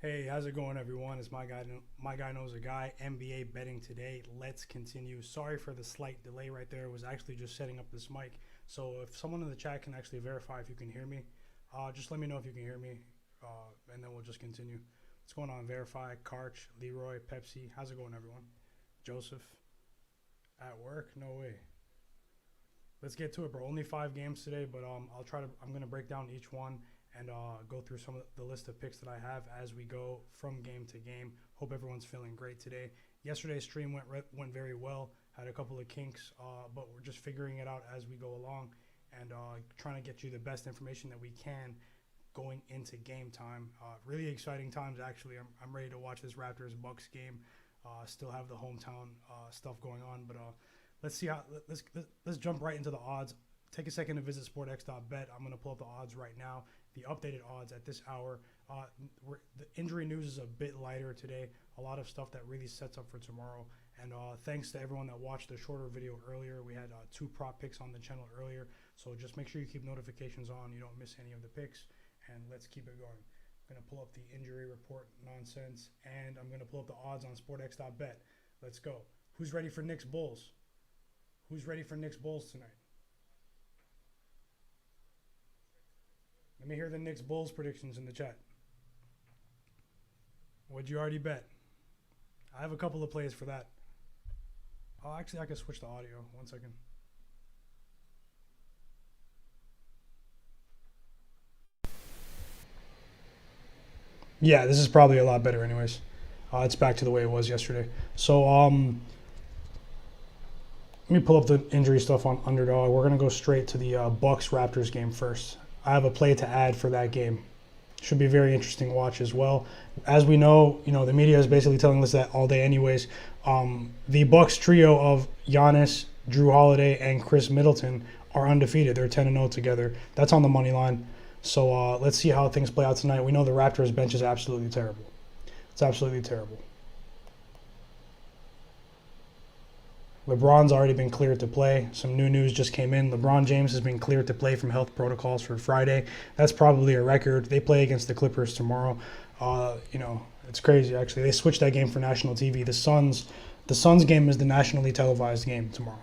Hey, how's it going, everyone? It's my guy knows a guy. NBA betting today. Let's continue. Sorry for the slight delay right there. It was actually just setting up this mic. So if someone in the chat can actually verify if you can hear me, just let me know if you can hear me, and then we'll just continue. What's going on? Verify, Karch, Leroy, Pepsi. How's it going, everyone? Joseph, at work? No way. Let's get to it, bro. Only 5 games today, but I'm gonna break down each one and go through some of the list of picks that I have as we go from game to game. Hope everyone's feeling great today. Yesterday's stream went very well. Had a couple of kinks, but we're just figuring it out as we go along and trying to get you the best information that we can going into game time. Really exciting times, actually. I'm ready to watch this Raptors-Bucks game. Still have the hometown stuff going on, but let's see how. Let's jump right into the odds. Take a second to visit sportx.bet. I'm going to pull up the odds right now. The updated odds at this hour. The injury news is a bit lighter today. A lot of stuff that really sets up for tomorrow. And thanks to everyone that watched the shorter video earlier. We had 2 prop picks on the channel earlier. So just make sure you keep notifications on. You don't miss any of the picks. And let's keep it going. I'm going to pull up the injury report nonsense. And I'm going to pull up the odds on sportx.bet. Let's go. Who's ready for Knicks Bulls? Who's ready for Knicks Bulls tonight? Let me hear the Knicks Bulls predictions in the chat. What'd you already bet? I have a couple of plays for that. Oh, actually, I can switch the audio. 1 second. Yeah, this is probably a lot better anyways. It's back to the way it was yesterday. So, let me pull up the injury stuff on Underdog. We're going to go straight to the Bucks-Raptors game first. I have a play to add for that game. Should be a very interesting watch as well. As we know, the media is basically telling us that all day anyways. The Bucks trio of Giannis, Drew Holiday, and Chris Middleton are undefeated. They're 10-0 together. That's on the money line. So let's see how things play out tonight. We know the Raptors bench is absolutely terrible. It's absolutely terrible. LeBron's already been cleared to play. Some new news just came in. LeBron James has been cleared to play from health protocols for Friday. That's probably a record. They play against the Clippers tomorrow. It's crazy, actually. They switched that game for national TV. The Suns game is the nationally televised game tomorrow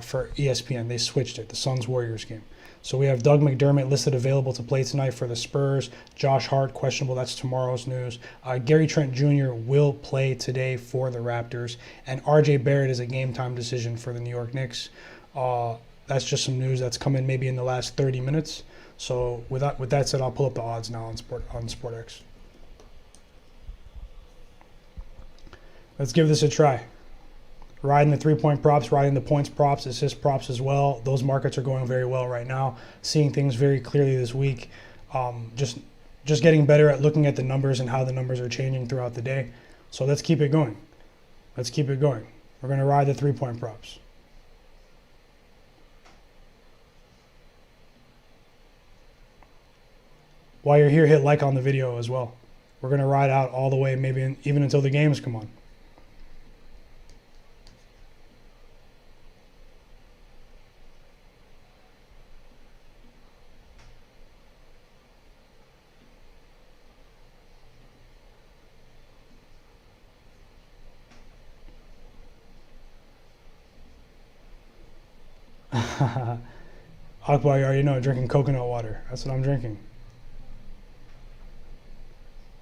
for ESPN. They switched it, the Suns-Warriors game. So we have Doug McDermott listed available to play tonight for the Spurs. Josh Hart, questionable. That's tomorrow's news. Gary Trent Jr. will play today for the Raptors. And R.J. Barrett is a game-time decision for the New York Knicks. That's just some news that's come in maybe in the last 30 minutes. So with that said, I'll pull up the odds now on SportX. Let's give this a try. Riding the 3-point props, riding the points props, assist props as well. Those markets are going very well right now. Seeing things very clearly this week. Just getting better at looking at the numbers and how the numbers are changing throughout the day. So let's keep it going. Let's keep it going. We're going to ride the 3-point props. While you're here, hit like on the video as well. We're going to ride out all the way, maybe even until the games come on. Akbar, you already know, drinking coconut water. That's what I'm drinking.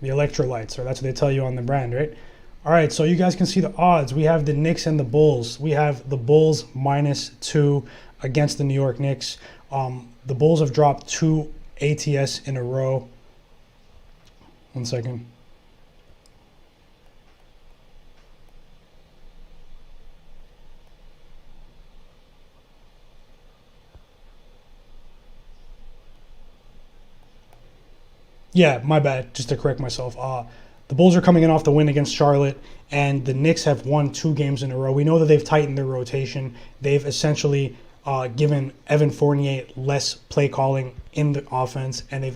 The electrolytes, or that's what they tell you on the brand, right? All right, so you guys can see the odds. We have the Knicks and the Bulls. We have the Bulls -2 against the New York Knicks. The Bulls have dropped 2 ATS in a row. 1 second. Yeah, my bad. Just to correct myself. The Bulls are coming in off the win against Charlotte, and the Knicks have won 2 games in a row. We know that they've tightened their rotation. They've essentially given Evan Fournier less play calling in the offense, and they've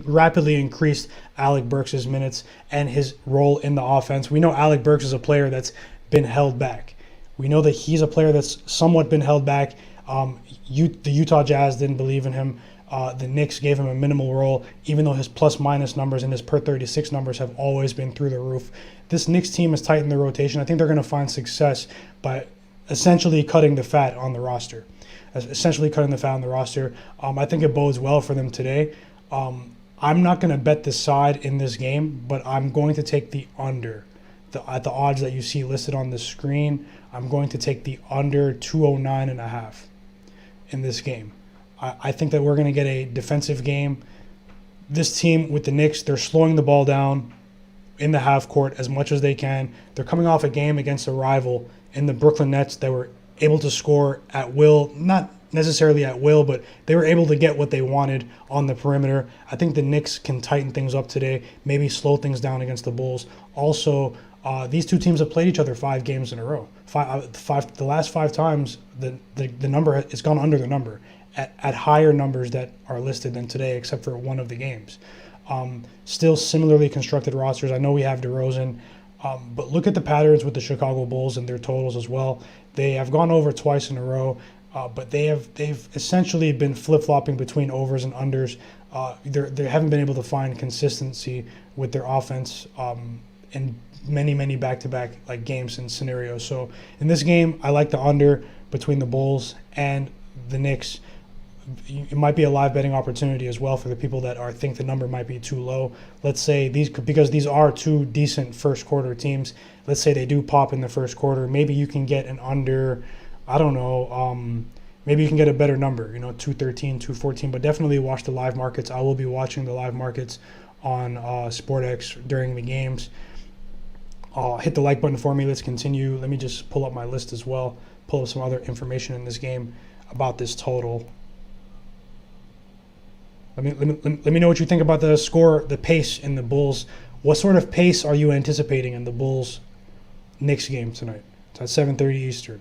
rapidly increased Alec Burks' minutes and his role in the offense. We know Alec Burks is a player that's been held back. We know that he's a player that's somewhat been held back. The Utah Jazz didn't believe in him. The Knicks gave him a minimal role, even though his plus-minus numbers and his per-36 numbers have always been through the roof. This Knicks team has tightened the rotation. I think they're going to find success by essentially cutting the fat on the roster. I think it bodes well for them today. I'm not going to bet the side in this game, but I'm going to take the under. At the odds that you see listed on the screen, I'm going to take the under 209.5 in this game. I think that we're going to get a defensive game. This team with the Knicks, they're slowing the ball down in the half court as much as they can. They're coming off a game against a rival in the Brooklyn Nets that were able to score at will, not necessarily at will, but they were able to get what they wanted on the perimeter. I think the Knicks can tighten things up today, maybe slow things down against the Bulls. Also, these two teams have played each other 5 games in a row. The last 5 times, the number it's gone under the number at higher numbers that are listed than today, except for one of the games. Still similarly constructed rosters. I know we have DeRozan, but look at the patterns with the Chicago Bulls and their totals as well. They have gone over twice in a row, but they've essentially been flip-flopping between overs and unders. They haven't been able to find consistency with their offense in many back-to-back like games and scenarios. So in this game, I like the under between the Bulls and the Knicks. It might be a live betting opportunity as well for the people that think the number might be too low. Let's say because these are 2 decent first quarter teams. Let's say they do pop in the first quarter. Maybe you can get an under, I don't know, maybe you can get a better number, 213, 214, but definitely watch the live markets. I will be watching the live markets on SportX during the games. Hit the like button for me. Let's continue. Let me just pull up my list as well, pull up some other information in this game about this total. Let me know what you think about the score, the pace in the Bulls. What sort of pace are you anticipating in the Bulls-Knicks game tonight? It's at 7:30 Eastern.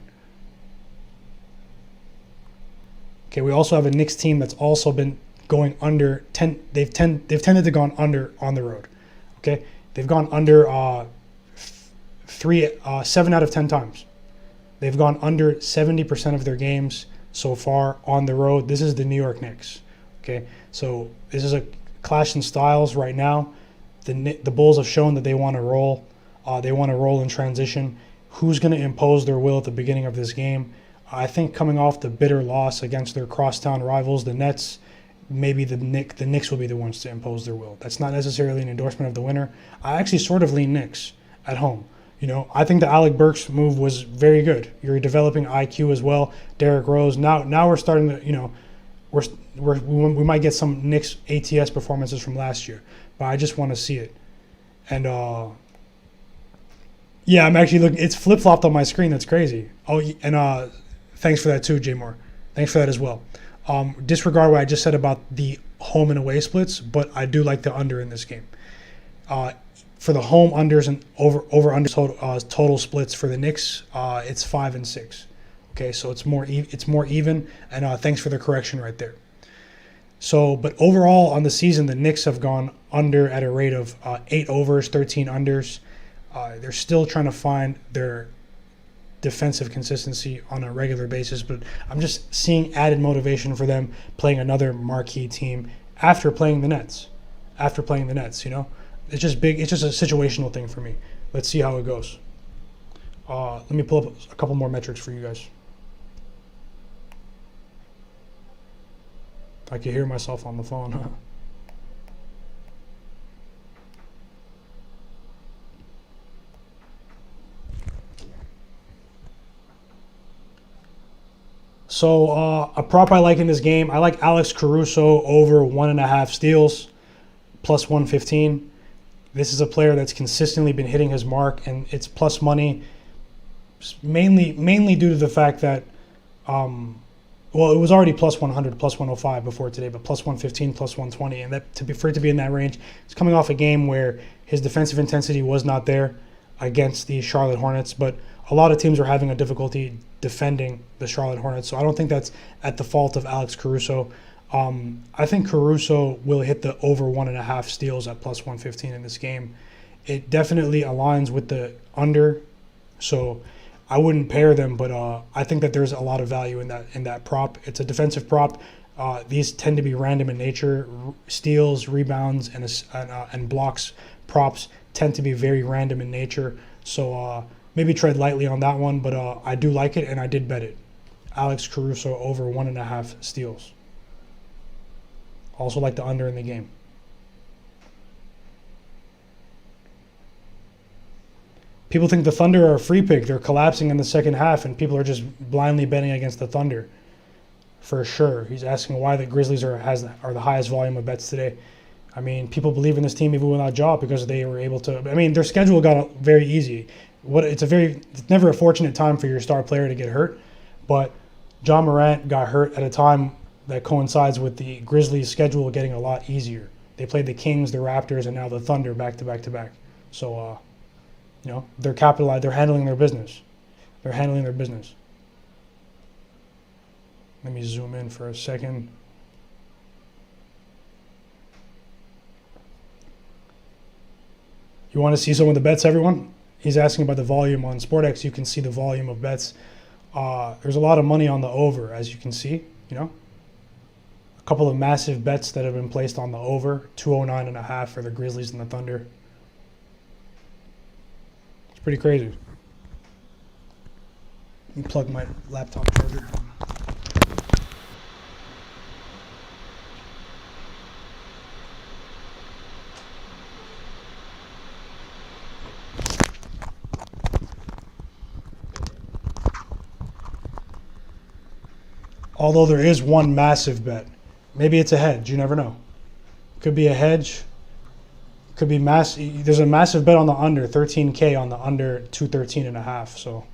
Okay, we also have a Knicks team that's also been going under 10. They've tended to gone under on the road. Okay, they've gone under 7 out of 10 times. They've gone under 70% of their games so far on the road. This is the New York Knicks. Okay, so this is a clash in styles right now. The Bulls have shown that they want to roll. They want to roll in transition. Who's going to impose their will at the beginning of this game? I think coming off the bitter loss against their crosstown rivals, the Nets, maybe the Knicks will be the ones to impose their will. That's not necessarily an endorsement of the winner. I actually sort of lean Knicks at home. I think the Alec Burks move was very good. You're developing IQ as well. Derrick Rose. Now we're starting to, we might get some Knicks ATS performances from last year, but I just want to see it. And yeah, I'm actually looking. It's flip flopped on my screen. That's crazy. Oh, and thanks for that too, J Moore. Thanks for that as well. Disregard what I just said about the home and away splits, but I do like the under in this game. For the home unders and over under total splits for the Knicks, it's 5 and 6. Okay, so it's more even. And thanks for the correction right there. So, but overall on the season, the Knicks have gone under at a rate of 8 overs, 13 unders. They're still trying to find their defensive consistency on a regular basis, but I'm just seeing added motivation for them playing another marquee team after playing the Nets. It's just big. It's just a situational thing for me. Let's see how it goes. Let me pull up a couple more metrics for you guys. I can hear myself on the phone. So a prop I like in this game, I like Alex Caruso over 1.5 steals, plus 115. This is a player that's consistently been hitting his mark, and it's plus money, mainly due to the fact that, well, it was already plus 100, plus 105 before today, but plus 115, plus 120, and for it to be in that range, it's coming off a game where his defensive intensity was not there against the Charlotte Hornets, but a lot of teams are having a difficulty defending the Charlotte Hornets, so I don't think that's at the fault of Alex Caruso. I think Caruso will hit the over 1.5 steals at plus 115 in this game. It definitely aligns with the under, so I wouldn't pair them, but I think that there's a lot of value in that prop. It's a defensive prop. These tend to be random in nature. Steals, rebounds, and blocks, props tend to be very random in nature. So maybe tread lightly on that one, but I do like it, and I did bet it. Alex Caruso over 1.5 steals. Also like the under in the game. People think the Thunder are a free pick. They're collapsing in the second half, and people are just blindly betting against the Thunder. For sure. He's asking why the Grizzlies are the highest volume of bets today. I mean, people believe in this team even without Ja because they were able to. I mean, their schedule got very easy. It's never a fortunate time for your star player to get hurt, but Ja Morant got hurt at a time that coincides with the Grizzlies' schedule getting a lot easier. They played the Kings, the Raptors, and now the Thunder back to back to back. So, they're capitalized. They're handling their business. They're handling their business. Let me zoom in for a second. You want to see some of the bets, everyone? He's asking about the volume on SportX. You can see the volume of bets. There's a lot of money on the over, as you can see. A couple of massive bets that have been placed on the over. 209.5 for the Grizzlies and the Thunder. It's pretty crazy. Let me plug my laptop charger. Although there is one massive bet. Maybe it's a hedge. You never know. Could be a hedge. Could be There's a massive bet on the under, 13K on the under 213.5. So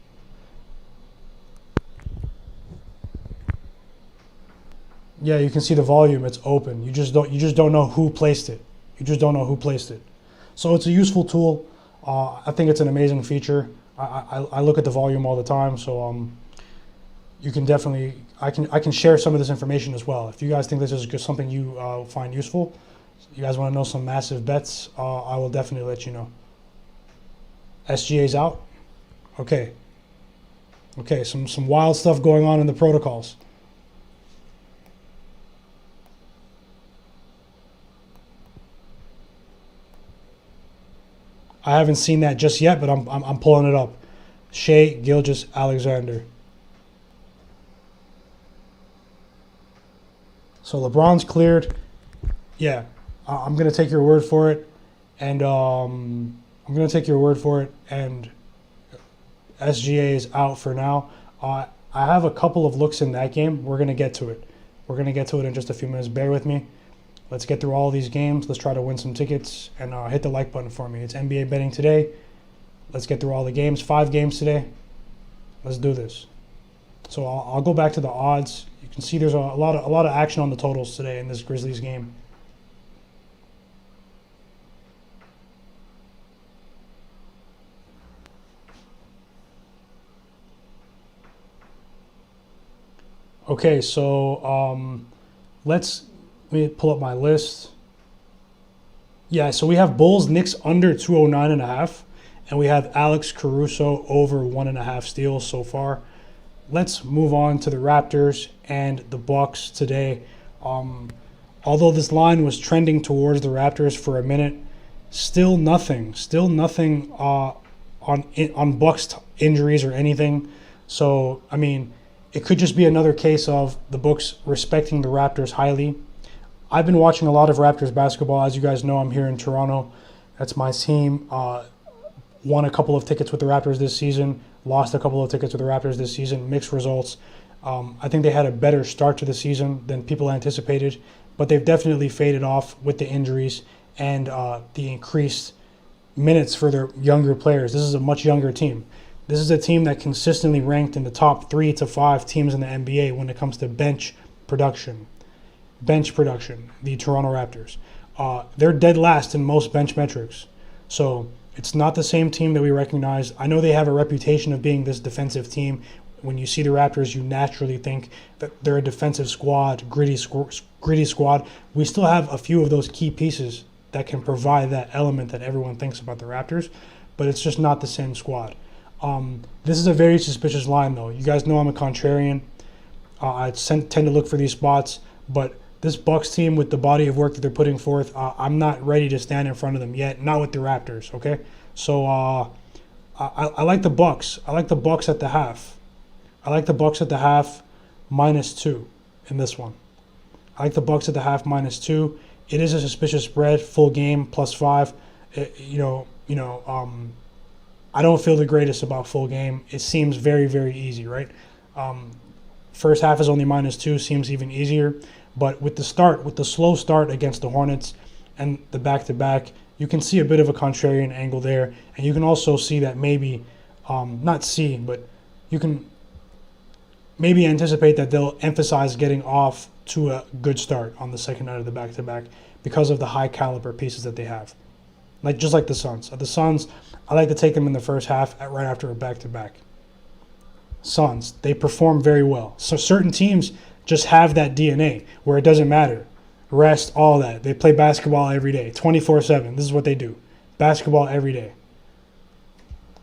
yeah, you can see the volume. It's open. You just don't know who placed it. You just don't know who placed it. So it's a useful tool. I think it's an amazing feature. I look at the volume all the time. So you can definitely. I can share some of this information as well. If you guys think this is just something you find useful, you guys want to know some massive bets, I will definitely let you know. SGA's out. Okay, some wild stuff going on in the protocols. I haven't seen that just yet, but I'm pulling it up. Shai Gilgeous-Alexander. So LeBron's cleared. Yeah, I'm gonna take your word for it, and SGA is out for now. I have a couple of looks in that game. We're gonna get to it. We're gonna get to it in just a few minutes. Bear with me. Let's get through all these games. Let's try to win some tickets, and hit the like button for me. It's NBA betting today. Let's get through all the games. 5 games today. Let's do this. So I'll go back to the odds. You can see there's a lot of action on the totals today in this Grizzlies game. Okay, so let me pull up my list. Yeah, so we have Bulls Knicks under 209.5, and we have Alex Caruso over 1.5 steals so far. Let's move on to the Raptors and the Bucks today. Although this line was trending towards the Raptors for a minute, still nothing on Bucks injuries or anything. So I mean, it could just be another case of the books respecting the Raptors highly. I've been watching a lot of Raptors basketball. As you guys know, I'm here in Toronto. That's my team. Won a couple of tickets with the Raptors this season. Lost a couple of tickets with the Raptors this season. Mixed results. I think they had a better start to the season than people anticipated, but they've definitely faded off with the injuries and the increased minutes for their younger players. This is a much younger team. This is a team that consistently ranked in the top 3 to 5 teams in the NBA when it comes to bench production. The Toronto Raptors. They're dead last in most bench metrics. So it's not the same team that we recognize. I know they have a reputation of being this defensive team. When you see the Raptors, you naturally think that they're a defensive squad, gritty squad. We still have a few of those key pieces that can provide that element that everyone thinks about the Raptors, but it's just not the same squad. This is a very suspicious line, though. You guys know I'm a contrarian. I tend to look for these spots, But this Bucks team, with the body of work that they're putting forth, I'm not ready to stand in front of them yet. Not with the Raptors, okay? So I like the Bucks. I like the Bucks at the half. I like the Bucks at the half -2 in this one. I like the Bucks at the half -2. It is a suspicious spread, full game +5. I don't feel the greatest about full game. It seems very, very easy, right? First half is only -2, seems even easier. But with the slow start against the Hornets and the back-to-back, you can see a bit of a contrarian angle there. And you can also see that maybe, but you can maybe anticipate that they'll emphasize getting off to a good start on the second night of the back-to-back because of the high caliber pieces that they have. Just like the Suns. The Suns, I like to take them in the first half right after a back-to-back. Suns, they perform very well. So certain teams just have that DNA where it doesn't matter. Rest, all that. They play basketball every day, 24/7. This is what they do. Basketball every day.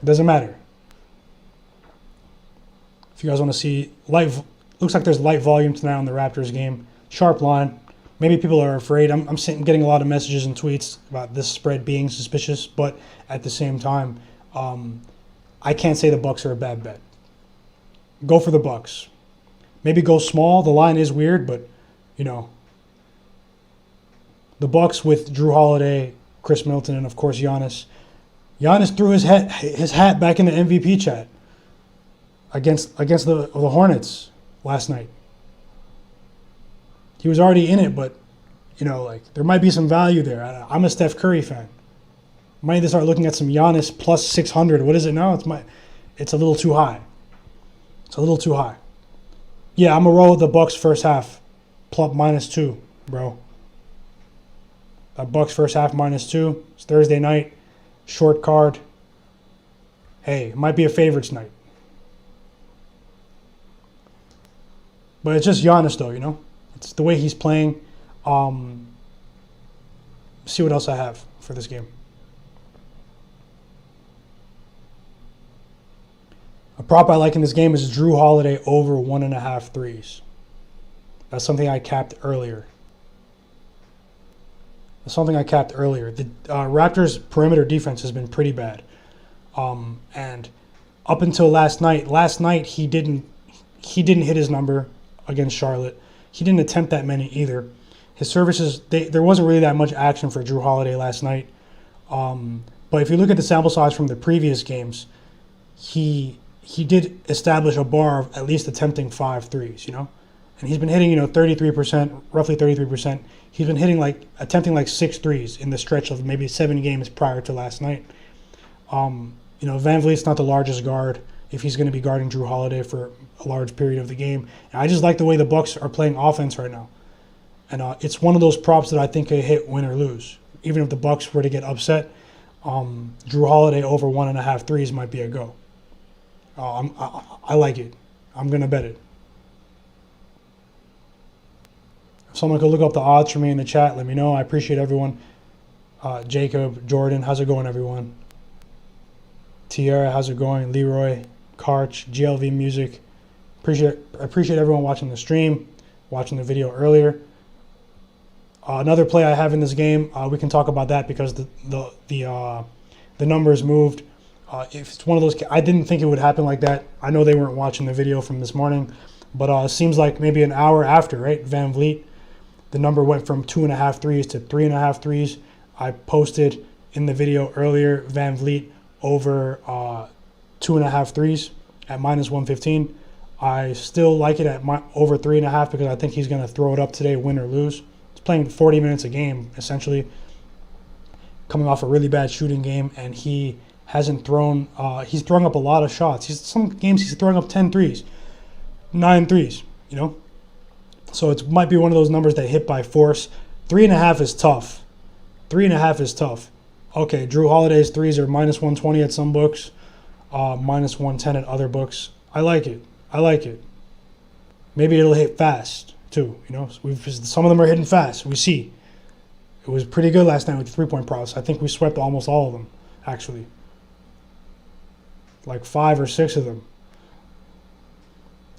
It doesn't matter. If you guys want to see light, looks like there's light volume tonight on the Raptors game. Sharp line. Maybe people are afraid. I'm getting a lot of messages and tweets about this spread being suspicious, but at the same time, I can't say the Bucks are a bad bet. Go for the Bucks. Maybe go small. The line is weird, but the Bucks with Drew Holiday, Chris Middleton, and of course Giannis. Giannis threw his hat back in the MVP chat against the Hornets last night. He was already in it, but there might be some value there. I'm a Steph Curry fan. Might need to start looking at some Giannis plus 600. What is it now? It's a little too high. It's a little too high. Yeah, I'm gonna roll with the Bucks first half, plus -2, bro. That Bucks first half -2. It's Thursday night, short card. Hey, it might be a favorites night. But it's just Giannis, though, It's the way he's playing. See what else I have for this game. A prop I like in this game is Drew Holiday over 1.5 threes. That's something I capped earlier. The Raptors' perimeter defense has been pretty bad. And up until last night he didn't hit his number against Charlotte. He didn't attempt that many either. His services, there wasn't really that much action for Drew Holiday last night. But if you look at the sample size from the previous games, he did establish a bar of at least attempting 5 threes, And he's been hitting, 33%, roughly 33%. He's been attempting 6 threes in the stretch of maybe 7 games prior to last night. Van Vliet's not the largest guard if he's going to be guarding Drew Holiday for a large period of the game. And I just like the way the Bucks are playing offense right now. And it's one of those props that I think could hit win or lose. Even if the Bucks were to get upset, Drew Holiday over 1.5 threes might be a go. I like it. I'm going to bet it. If someone could look up the odds for me in the chat, let me know. I appreciate everyone. Jacob, Jordan, how's it going, everyone? Tierra, how's it going? Leroy, Karch, GLV Music. I appreciate everyone watching the stream, watching the video earlier. Another play I have in this game, we can talk about that because the numbers moved. If it's one of those, I didn't think it would happen like that. I know they weren't watching the video from this morning, but it seems like maybe an hour after, right? Van Vliet, the number went from 2.5 threes to 3.5 threes. I posted in the video earlier, Van Vliet over 2.5 threes at -115. I still like it at over 3.5 because I think he's going to throw it up today, win or lose. He's playing 40 minutes a game, essentially, coming off a really bad shooting game, and he hasn't thrown, he's throwing up a lot of shots. Some games he's throwing up 10 threes, 9 threes, So it might be one of those numbers that hit by force. 3.5 is tough. 3.5 is tough. Okay, Drew Holiday's threes are -120 at some books, -110 at other books. I like it. Maybe it'll hit fast too. Some of them are hitting fast. We see. It was pretty good last night with the 3-point props. I think we swept almost all of them, actually. 5 or 6 of them.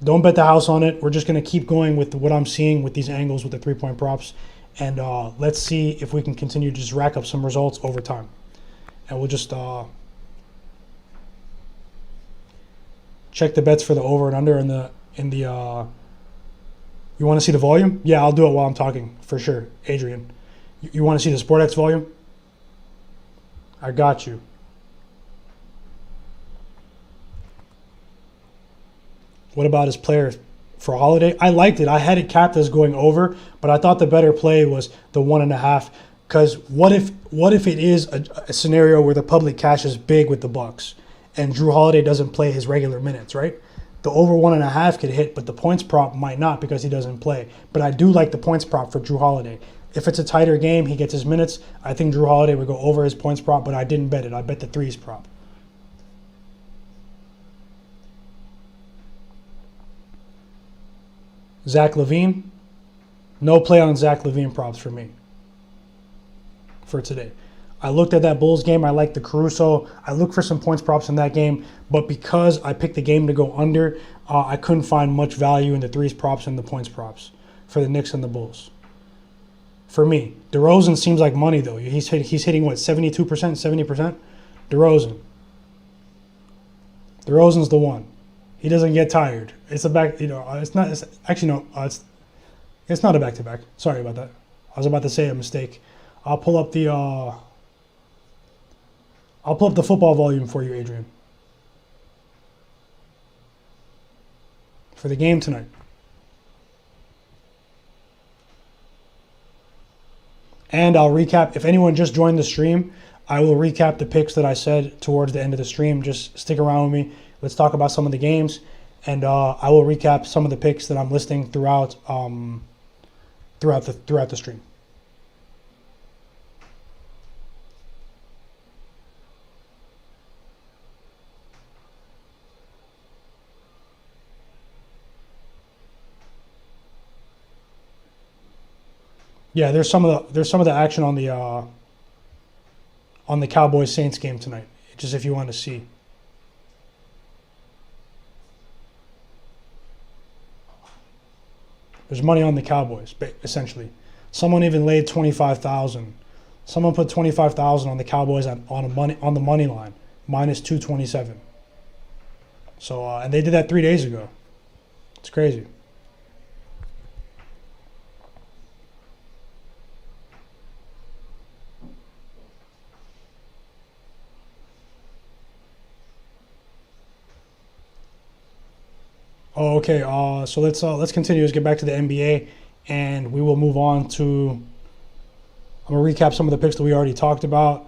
Don't bet the house on it. We're just going to keep going with what I'm seeing with these angles with the 3-point props. And let's see if we can continue to just rack up some results over time. And we'll just check the bets for the over and under in the you want to see the volume? Yeah, I'll do it while I'm talking for sure. Adrian, you want to see the SportX volume? I got you. What about his players for Holiday? I liked it. I had it capped as going over, but I thought the better play was the 1.5. Because what if it is a scenario where the public cash is big with the Bucks, and Drew Holiday doesn't play his regular minutes, right? The over 1.5 could hit, but the points prop might not because he doesn't play. But I do like the points prop for Drew Holiday. If it's a tighter game, he gets his minutes. I think Drew Holiday would go over his points prop, but I didn't bet it. I bet the threes prop. Zach LaVine, no play on Zach LaVine props for me for today. I looked at that Bulls game. I liked the Caruso. I looked for some points props in that game, but because I picked the game to go under, I couldn't find much value in the threes props and the points props for the Knicks and the Bulls. For me, DeRozan seems like money though. He's hitting what, 72%, 70%? DeRozan's the one. He doesn't get tired. It's a back, it's not, it's actually no, it's not a back-to-back. Sorry about that. I was about to say a mistake. I'll pull up the football volume for you, Adrian. For the game tonight. And I'll recap, if anyone just joined the stream, I will recap the picks that I said towards the end of the stream. Just stick around with me. Let's talk about some of the games, and I will recap some of the picks that I'm listing throughout the stream. Yeah, there's some of the action on the Cowboys Saints game tonight. Just if you want to see. There's money on the Cowboys, essentially. Someone even laid 25,000. Someone put 25,000 on the Cowboys on the money line, minus 227. So and they did that 3 days ago. It's crazy. Oh, okay. So let's continue. Let's get back to the NBA, and we will move on to. I'm gonna recap some of the picks that we already talked about.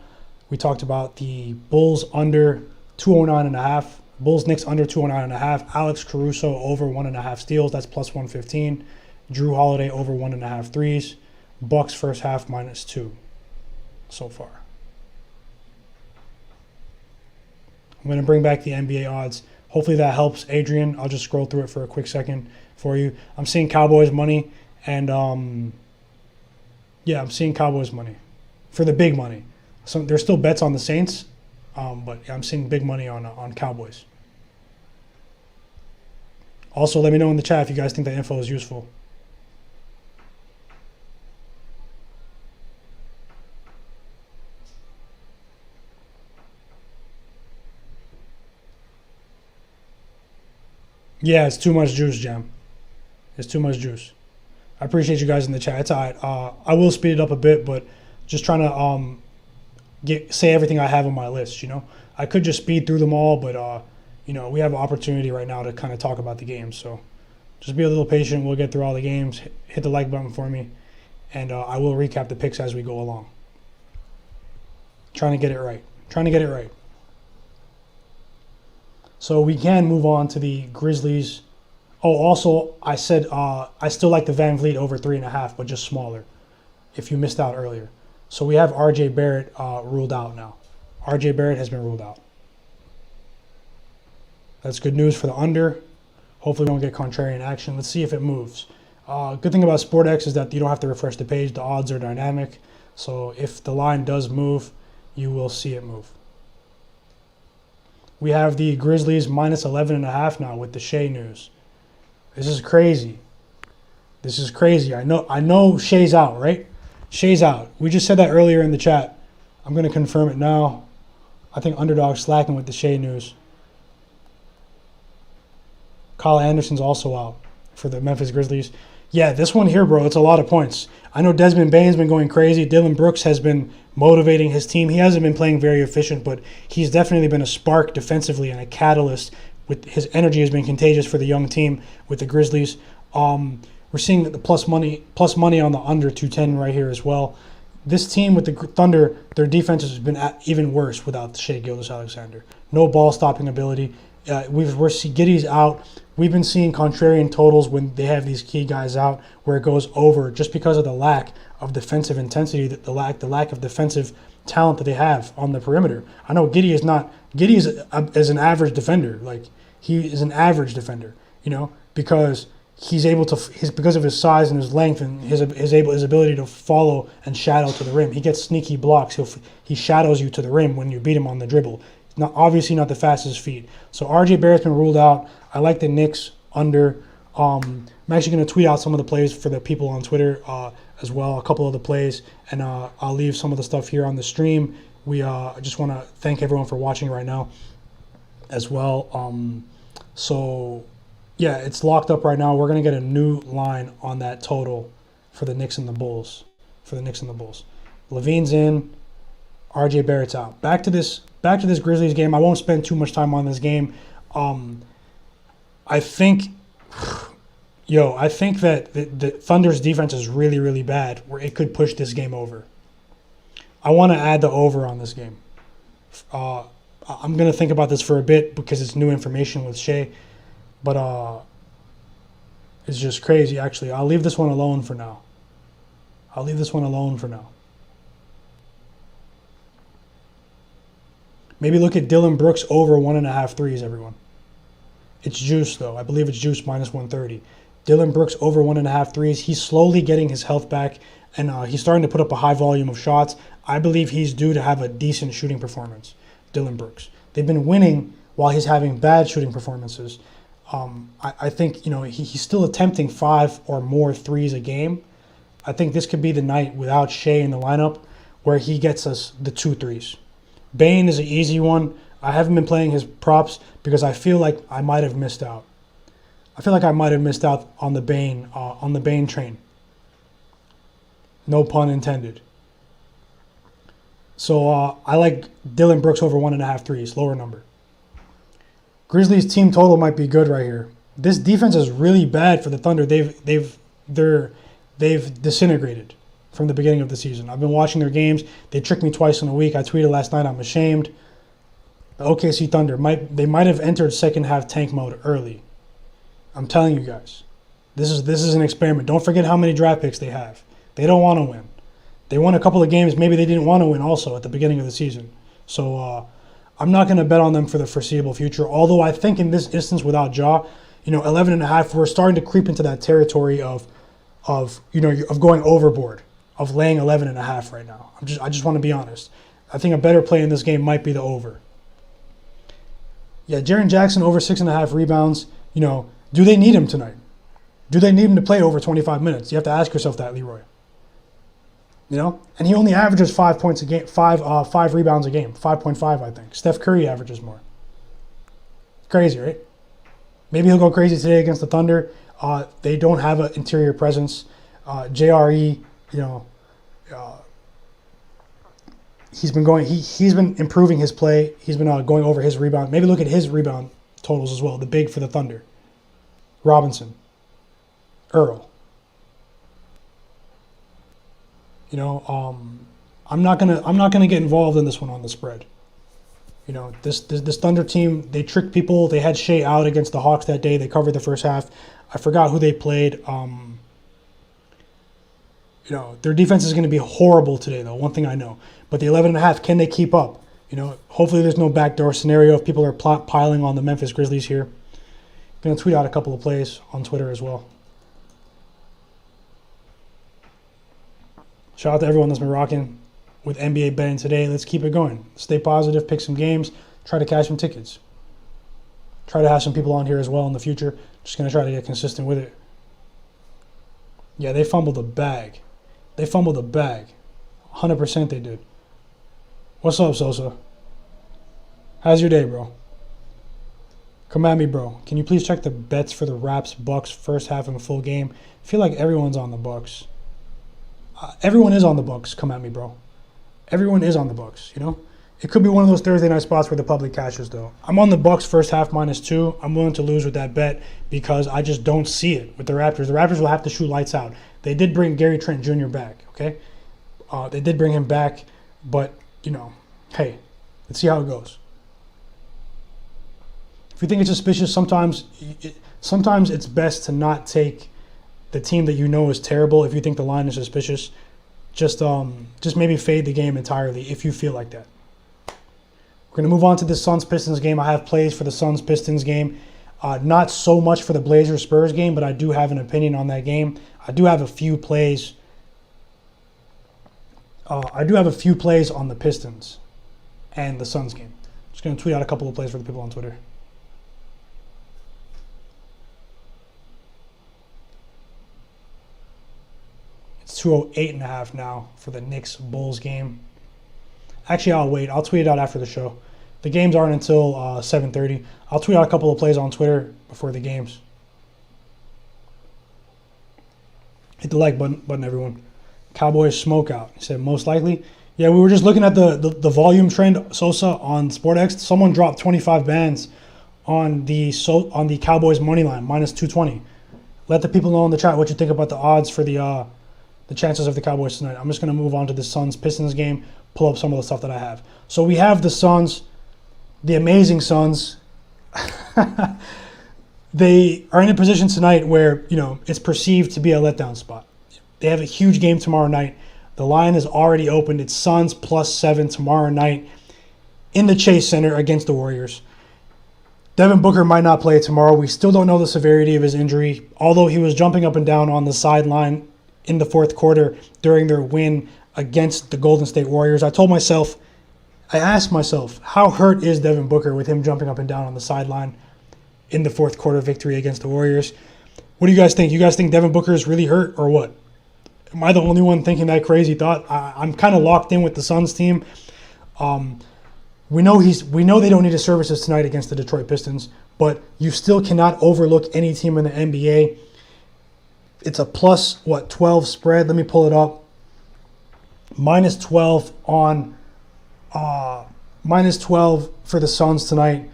We talked about the Bulls under 209.5. Bulls Knicks under 209.5. Alex Caruso over 1.5 steals. That's plus 115. Drew Holiday over 1.5 threes. Bucks first half -2 so far. I'm gonna bring back the NBA odds. Hopefully that helps, Adrian. I'll just scroll through it for a quick second for you. I'm seeing Cowboys money, and yeah, I'm seeing Cowboys money for the big money. So there's still bets on the Saints, but yeah, I'm seeing big money on Cowboys. Also, let me know in the chat if you guys think that info is useful. Yeah, it's too much juice, Jam. It's too much juice. I appreciate you guys in the chat. It's all right. I will speed it up a bit, but just trying to say everything I have on my list. I could just speed through them all, but we have an opportunity right now to kind of talk about the games. So just be a little patient. We'll get through all the games. Hit the like button for me, and I will recap the picks as we go along. Trying to get it right. So we can move on to the Grizzlies. Oh, also, I said I still like the Van Vliet over 3.5, but just smaller, if you missed out earlier. So we have R.J. Barrett ruled out now. R.J. Barrett has been ruled out. That's good news for the under. Hopefully we don't get contrarian action. Let's see if it moves. Good thing about SportX is that you don't have to refresh the page. The odds are dynamic. So if the line does move, you will see it move. We have the Grizzlies -11.5 now with the Shea news. This is crazy. This is crazy. I know Shea's out, right? Shea's out. We just said that earlier in the chat. I'm going to confirm it now. I think Underdog's slacking with the Shea news. Kyle Anderson's also out for the Memphis Grizzlies. Yeah, this one here, bro, it's a lot of points. I know Desmond Bane's been going crazy. Dillon Brooks has been motivating his team. He hasn't been playing very efficient, but he's definitely been a spark defensively and a catalyst. With his energy has been contagious for the young team with the Grizzlies. We're seeing the plus money on the under 210 right here as well. This team with the Thunder, their defense has been even worse without Shea Gilgeous-Alexander. No ball stopping ability. We're seeing Giddey's out. We've been seeing contrarian totals when they have these key guys out, where it goes over just because of the lack of defensive intensity, the lack of defensive talent that they have on the perimeter. I know Giddey is an average defender. Like, he is an average defender, because he's able to because of his size and his length and his ability to follow and shadow to the rim. He gets sneaky blocks. He shadows you to the rim when you beat him on the dribble. Obviously not the fastest feet. So RJ Barrett's been ruled out. I like the Knicks under. I'm actually going to tweet out some of the plays for the people on Twitter as well, a couple of the plays, and I'll leave some of the stuff here on the stream. I just want to thank everyone for watching right now as well. Yeah, it's locked up right now. We're going to get a new line on that total for the Knicks and the Bulls. Levine's in, RJ Barrett's out. Back to this Grizzlies game. I won't spend too much time on this game. I think that the Thunder's defense is really, really bad, where it could push this game over. I want to add the over on this game. I'm going to think about this for a bit because it's new information with Shea. But it's just crazy, actually. I'll leave this one alone for now. Maybe look at Dillon Brooks over 1.5 threes, everyone. It's juice, though. I believe it's juice minus 130. Dillon Brooks over 1.5 threes. He's slowly getting his health back, and he's starting to put up a high volume of shots. I believe he's due to have a decent shooting performance, Dillon Brooks. They've been winning while he's having bad shooting performances. I think, he's still attempting 5 or more threes a game. I think this could be the night without Shea in the lineup where he gets us the 2 threes. Bane is an easy one. I haven't been playing his props because I feel like I might have missed out. On the Bane train. No pun intended. So I like Dillon Brooks over 1.5 threes, lower number. Grizzlies team total might be good right here. This defense is really bad for the Thunder. They've disintegrated from the beginning of the season. I've been watching their games. They tricked me twice in a week. I tweeted last night, I'm ashamed. The OKC Thunder might have entered second half tank mode early. I'm telling you guys. This is an experiment. Don't forget how many draft picks they have. They don't want to win. They won a couple of games. Maybe they didn't want to win also at the beginning of the season. So I'm not going to bet on them for the foreseeable future. Although I think in this instance without Ja, 11.5, we're starting to creep into that territory of going overboard, of laying 11.5 right now. I just want to be honest. I think a better play in this game might be the over. Yeah, Jaren Jackson over 6.5 rebounds. Do they need him tonight? Do they need him to play over 25 minutes? You have to ask yourself that, Leroy. And he only averages 5 points a game, 5 rebounds a game, 5.5, I think. Steph Curry averages more. Crazy, right? Maybe he'll go crazy today against the Thunder. They don't have an interior presence. JRE, he's been improving his play. He's been going over his rebound. Maybe look at his rebound totals as well. The big for the Thunder. Robinson, Earl. I'm not gonna get involved in this one on the spread. This Thunder team, they tricked people. They had Shea out against the Hawks that day. They covered the first half. I forgot who they played. Their defense is going to be horrible today, though. One thing I know. But the 11.5, can they keep up? Hopefully there's no backdoor scenario if people are piling on the Memphis Grizzlies here. I'm going to tweet out a couple of plays on Twitter as well. Shout out to everyone that's been rocking with NBA betting today. Let's keep it going. Stay positive, pick some games, try to cash some tickets. Try to have some people on here as well in the future. Just going to try to get consistent with it. Yeah, they fumbled the bag. They fumbled the bag. 100% they did. What's up, Sosa? How's your day, bro? Come at me, bro. Can you please check the bets for the Raps Bucks first half and the full game? I feel like everyone's on the Bucks. Everyone is on the Bucks. Come at me, bro. Everyone is on the Bucks, you know? It could be one of those Thursday night spots where the public cashes, though. I'm on the Bucks first half -2. I'm willing to lose with that bet because I just don't see it with the Raptors. The Raptors will have to shoot lights out. They did bring Gary Trent Jr. back, okay? They did bring him back, but, you know, hey, let's see how it goes. If you think it's suspicious, sometimes it's best to not take the team that you know is terrible if you think the line is suspicious. Just maybe fade the game entirely if you feel like that. We're going to move on to the Suns-Pistons game. I have plays for the Suns-Pistons game. Not so much for the Blazers-Spurs game, but I do have an opinion on that game. I do have a few plays. I do have a few plays on the Pistons and the Suns game. Just going to tweet out a couple of plays for the people on Twitter. It's 208.5 now for the Knicks-Bulls game. Actually, I'll wait. I'll tweet it out after the show. The games aren't until 7:30. I'll tweet out a couple of plays on Twitter before the games. Hit the like button, everyone. Cowboys smoke out. He said most likely. Yeah, we were just looking at the volume trend, Sosa, on SportX. Someone dropped 25 bands on the Cowboys money line, -220. Let the people know in the chat what you think about the odds for the chances of the Cowboys tonight. I'm just going to move on to the Suns-Pistons game, pull up some of the stuff that I have. So we have the Suns, the amazing Suns. They are in a position tonight where, you know, it's perceived to be a letdown spot. They have a huge game tomorrow night. The line is already opened. It's Suns +7 tomorrow night in the Chase Center against the Warriors. Devin Booker might not play tomorrow. We still don't know the severity of his injury, although he was jumping up and down on the sideline in the fourth quarter during their win against the Golden State Warriors. I asked myself, how hurt is Devin Booker with him jumping up and down on the sideline in the fourth quarter victory against the Warriors? What do you guys think? You guys think Devin Booker is really hurt or what? Am I the only one thinking that crazy thought? I'm kind of locked in with the Suns team. We know they don't need his services tonight against the Detroit Pistons, but you still cannot overlook any team in the NBA. It's a +12 spread. Let me pull it up. -12 on -12 for the Suns tonight.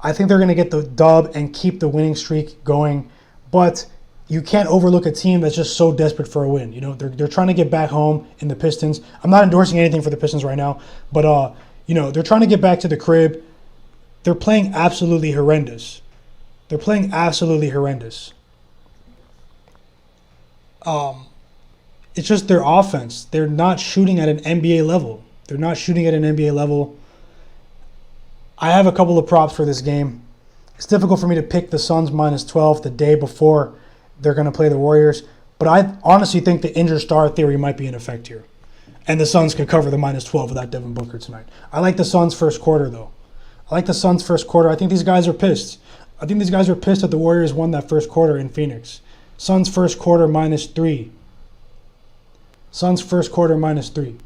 I think they're going to get the dub and keep the winning streak going, but you can't overlook a team that's just so desperate for a win. You know, they're trying to get back home in the Pistons. I'm not endorsing anything for the Pistons right now, but you know, they're trying to get back to the crib. They're playing absolutely horrendous. It's just their offense. They're not shooting at an NBA level. I have a couple of props for this game. It's difficult for me to pick the Suns -12 the day before they're going to play the Warriors, but I honestly think the injured star theory might be in effect here. And the Suns could cover the -12 without Devin Booker tonight. I like the Suns first quarter, though. I think these guys are pissed. I think these guys are pissed that the Warriors won that first quarter in Phoenix. Suns first quarter -3. Suns first quarter -3.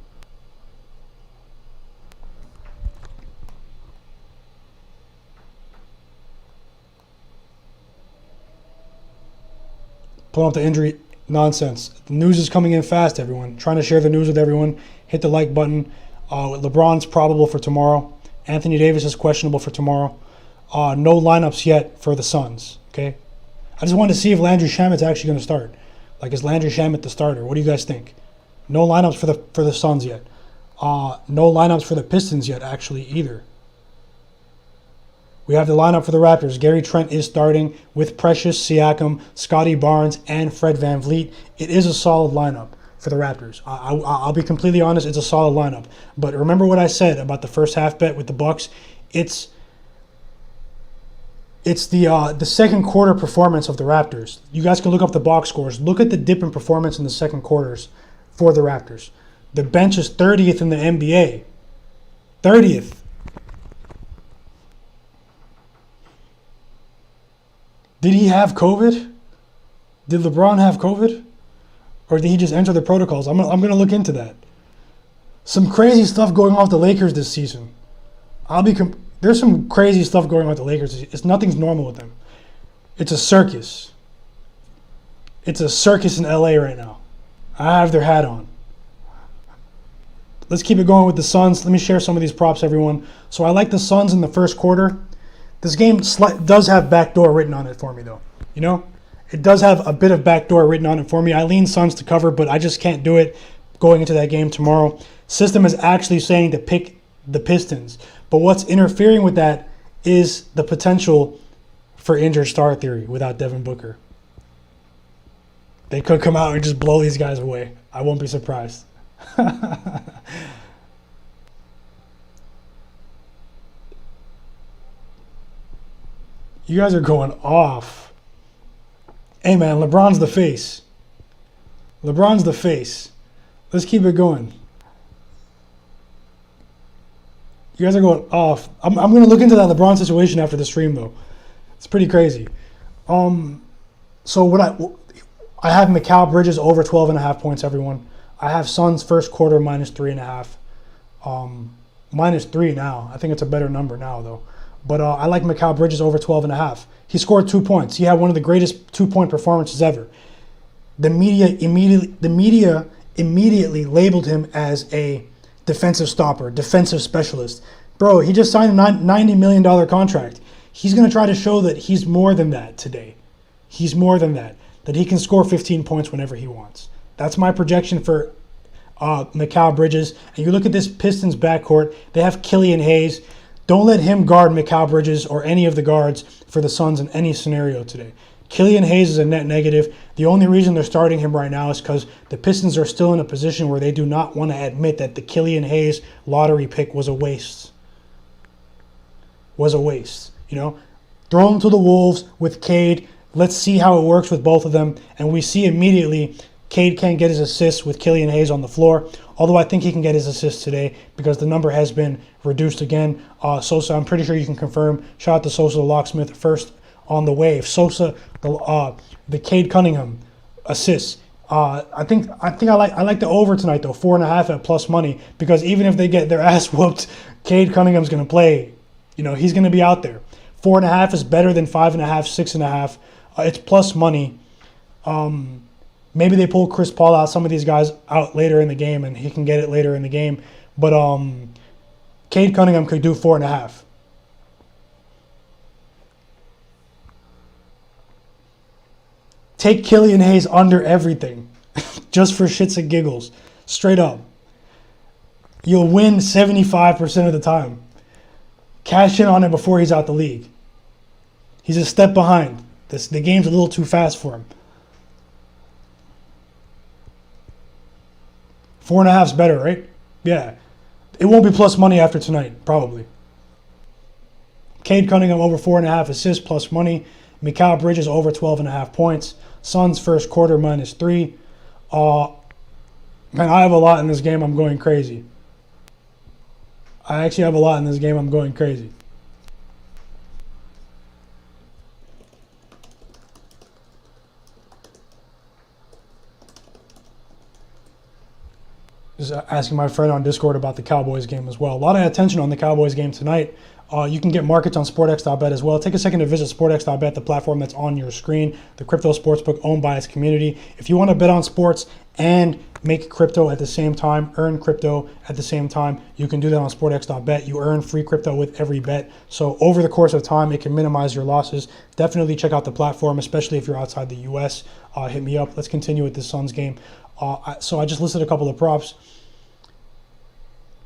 Pulling up the injury nonsense. The news is coming in fast, everyone. Trying to share the news with everyone. Hit the like button. LeBron's probable for tomorrow. Anthony Davis is questionable for tomorrow. No lineups yet for the Suns. Okay, I just wanted to see if Landry Shamet's actually going to start. Like, is Landry Shamet the starter? What do you guys think? No lineups for the Suns yet. No lineups for the Pistons yet, actually, either. We have the lineup for the Raptors. Gary Trent is starting with Precious, Siakam, Scotty Barnes, and Fred VanVleet. It is a solid lineup for the Raptors. I'll be completely honest, it's a solid lineup. But remember what I said about the first half bet with the Bucks? It's the second quarter performance of the Raptors. You guys can look up the box scores. Look at the dip in performance in the second quarters for the Raptors. The bench is 30th in the NBA. 30th. Did he have COVID? Did LeBron have COVID? Or did he just enter the protocols? I'm gonna look into that. Some crazy stuff going on with the Lakers this season. There's some crazy stuff going on with the Lakers. Nothing's normal with them. It's a circus. It's a circus in LA right now. I have their hat on. Let's keep it going with the Suns. Let me share some of these props, everyone. So I like the Suns in the first quarter. This game does have backdoor written on it for me, though. You know? It does have a bit of backdoor written on it for me. I lean Suns to cover, but I just can't do it going into that game tomorrow. System is actually saying to pick the Pistons. But what's interfering with that is the potential for injured star theory without Devin Booker. They could come out and just blow these guys away. I won't be surprised. You guys are going off. Hey, man, LeBron's the face. LeBron's the face. Let's keep it going. You guys are going off. I'm going to look into that LeBron situation after the stream, though. It's pretty crazy. So what I have Mikal Bridges over 12.5 points, everyone. I have Suns first quarter minus 3.5. Minus 3 now. I think it's a better number now, though. But I like Mikal Bridges over 12.5. He scored 2 points. He had one of the greatest 2-point performances ever. The media immediately labeled him as a defensive stopper, defensive specialist. Bro, he just signed a $90 million contract. He's going to try to show that he's more than that today. He's more than that. That he can score 15 points whenever he wants. That's my projection for Mikal Bridges. And you look at this Pistons backcourt, they have Killian Hayes. Don't let him guard Mikal Bridges or any of the guards for the Suns in any scenario today. Killian Hayes is a net negative. The only reason they're starting him right now is because the Pistons are still in a position where they do not want to admit that the Killian Hayes lottery pick was a waste. Was a waste, you know? Throw him to the Wolves with Cade. Let's see how it works with both of them. And we see immediately Cade can't get his assists with Killian Hayes on the floor. Although I think he can get his assists today because the number has been reduced again. Sosa, I'm pretty sure you can confirm. Shout out to Sosa the Locksmith first on the wave. Sosa, the Cade Cunningham assists. I think I like the over tonight though, 4.5 at plus money, because even if they get their ass whooped, Cade Cunningham's gonna play. You know, he's gonna be out there. 4.5 is better than 5.5, 6.5. It's plus money. Maybe they pull Chris Paul out, some of these guys out later in the game, and he can get it later in the game. But Cade Cunningham could do 4.5. Take Killian Hayes under everything, just for shits and giggles, straight up. You'll win 75% of the time. Cash in on it before he's out the league. He's a step behind. The game's a little too fast for him. 4.5 is better, right? Yeah. It won't be plus money after tonight, probably. Cade Cunningham over 4.5 assists plus money. Mikal Bridges over 12.5 points. Suns first quarter minus 3. Man, I have a lot in this game. I'm going crazy. I actually have a lot in this game. I'm going crazy. Just asking my friend on Discord about the Cowboys game as well. A lot of attention on the Cowboys game tonight. You can get markets on SportX.bet as well. Take a second to visit SportX.bet, the platform that's on your screen, the crypto sportsbook owned by its community. If you want to bet on sports and make crypto at the same time, earn crypto at the same time, you can do that on SportX.bet. You earn free crypto with every bet. So over the course of time, it can minimize your losses. Definitely check out the platform, especially if you're outside the U.S. Hit me up. Let's continue with this Suns game. So I just listed a couple of props.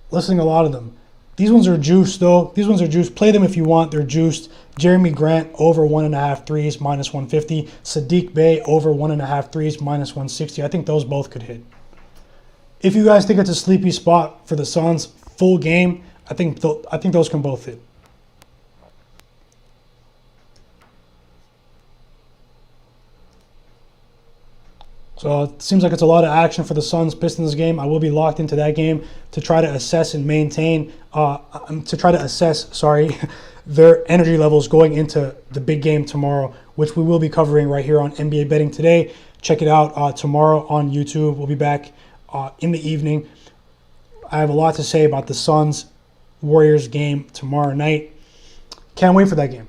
Listing a lot of them. These ones are juiced, though. These ones are juiced. Play them if you want. They're juiced. Jeremy Grant over 1.5 threes, minus 150. Sadiq Bey over 1.5 threes, minus 160. I think those both could hit. If you guys think it's a sleepy spot for the Suns, full game, I think those can both hit. So it seems like it's a lot of action for the Suns-Pistons game. I will be locked into that game to try to assess and maintain, their energy levels going into the big game tomorrow which we will be covering right here on NBA Betting Today. Check it out tomorrow on YouTube. We'll be back in the evening. I have a lot to say about the Suns-Warriors game tomorrow night. Can't wait for that game.